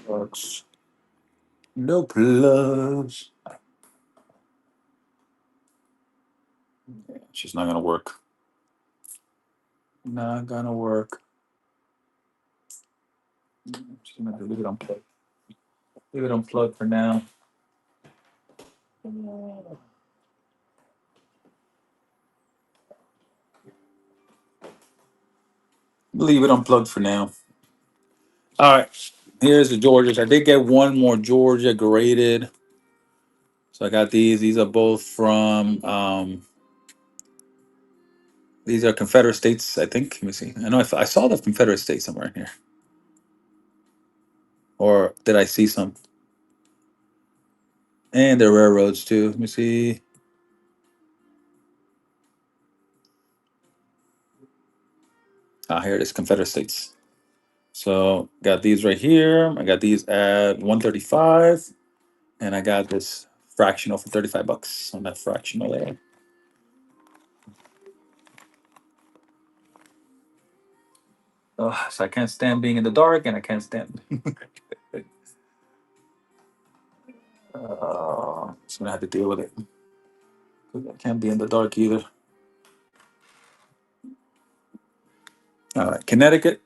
Plugs. No plugs. She's not gonna work. Not gonna work. Just gonna have to leave it unplugged. Leave it unplugged for now. Leave it unplugged for now. All right. Here's the Georgias. I did get one more Georgia graded. So I got these. These are both from these are Confederate States, I think. Let me see. I know I saw the Confederate States somewhere in here. Or did I see some? And the railroads too. Let me see. Ah, here it is, Confederate States. So got these right here. I got these at 135. And I got this fractional for 35 bucks on that fractional there. So I can't stand being in the dark, and I can't stand. Just gonna have to deal with it. I can't be in the dark either. All right, Connecticut.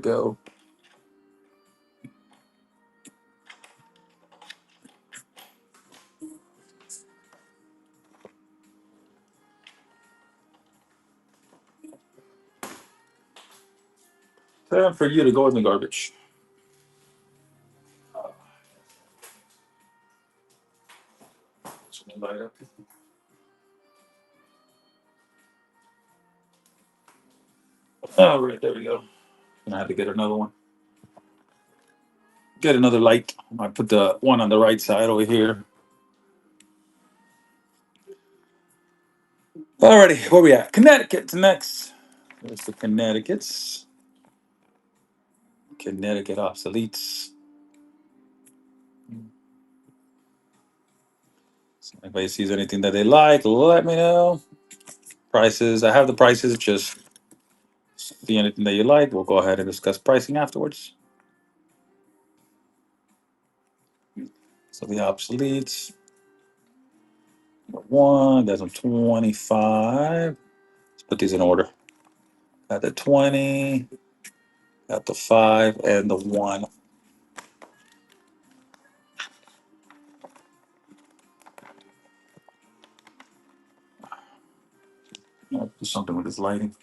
go. Time for you to go in the garbage. Light up. All right, there we go. Gonna have to get another one. Get another light. I put the one on the right side over here. Alrighty, where we at? Connecticut's next. There's the Connecticut's. Connecticut obsoletes. So if anybody sees anything that they like, let me know. Prices. I have the prices. Just see anything that you like. We'll go ahead and discuss pricing afterwards. So the obsoletes. Number one, that's on 25. Let's put these in order. Got the 20, got the 5, and the 1. I'll do something with this lighting.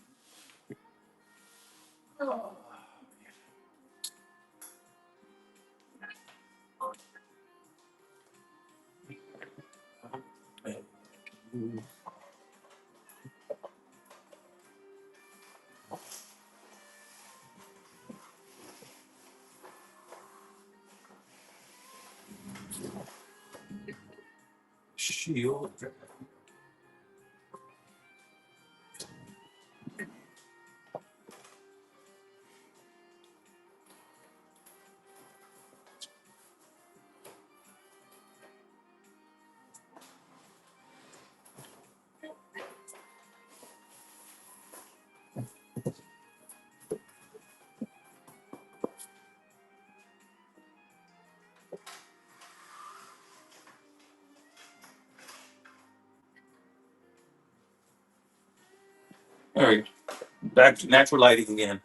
Shield. All right, back to natural lighting again.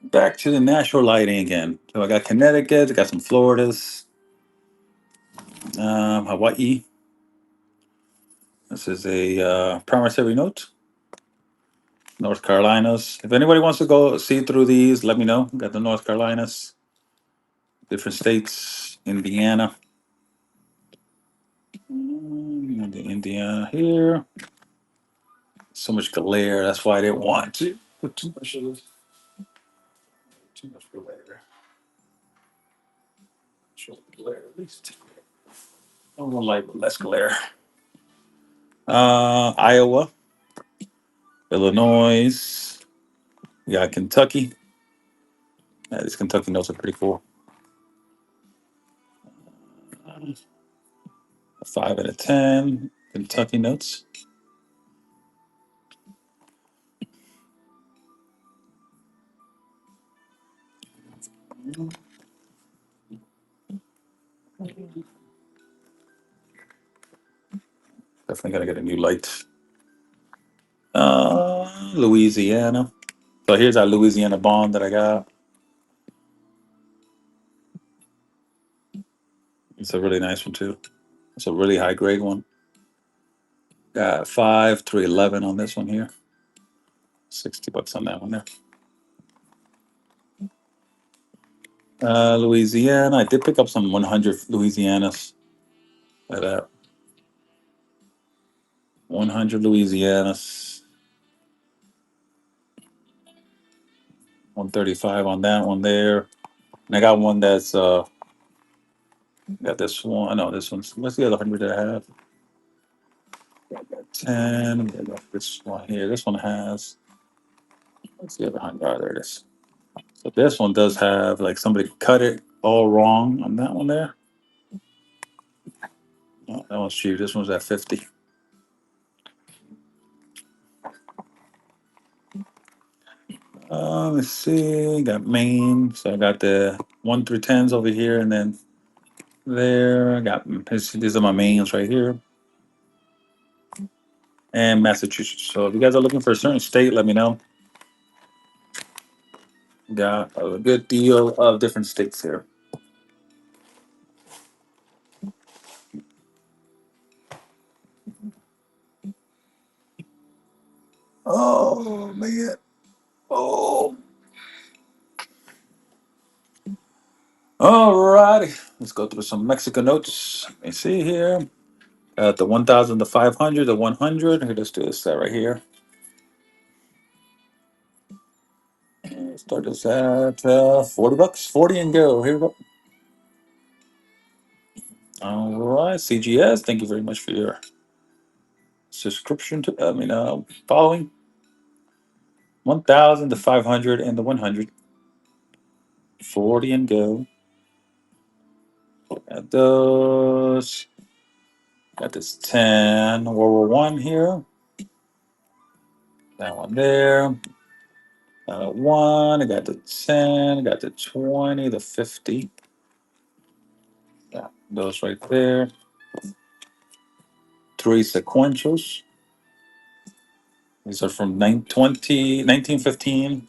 Back to the natural lighting again. So I got Connecticut, I got some Floridas, Hawaii. This is a promissory note. North Carolinas. If anybody wants to go see through these, let me know. Got the North Carolinas, different states, Indiana. Got the Indiana here. So much glare. That's why I didn't want to put too much of this. Too much glare. Show the glare at least. A little light, but less glare. Iowa, Illinois. We got Kentucky. Yeah, these Kentucky notes are pretty cool. A 5 and a 10. Kentucky notes. Definitely gotta get a new light. Louisiana. So here's our Louisiana bond that I got. It's a really nice one too. It's a really high grade one. Got 5 through 11 on this one here. $60 on that one there. Louisiana. I did pick up some 100 Louisianas. Look at that. 100 Louisianas. 135 on that one there. And I got one that's got this one. No, this one's, what's the other 100 that I have? I got 10. I got this one here. This one has, what's the other 100? Oh, there it is. So this one does have, like, somebody cut it all wrong on that one there. Oh, that one's cheap. This one's at 50. Let's see. Got Maine. So I got the 1 through 10s over here, and then there. I got these are my mains right here. and Massachusetts. So if you guys are looking for a certain state, let me know. Got a good deal of different states here. Oh man. Oh. Alrighty. Let's go through some Mexican notes. Let me see here. The 1,000, the 500, the 100. Here, let's do this right here. Start this at $40. 40 and go. Here we go. All right. CGS, thank you very much for your subscription to, following. 1,000, the 500, and the 100. 40 and go. Got those. Got this 10 World War One here. That one there. One. I got the 10. I got the 20, the 50. Yeah, those right there. Three sequentials. These are from 1915.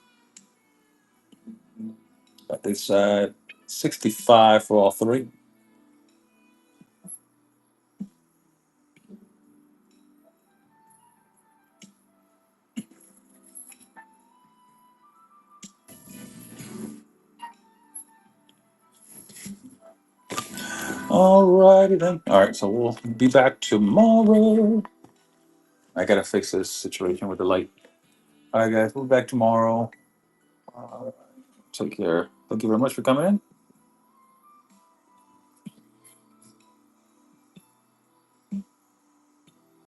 Got this 65 for all three. Alrighty then. All right, so we'll be back tomorrow. I gotta fix this situation with the light. All right, guys, we'll be back tomorrow. Take care. Thank you very much for coming in.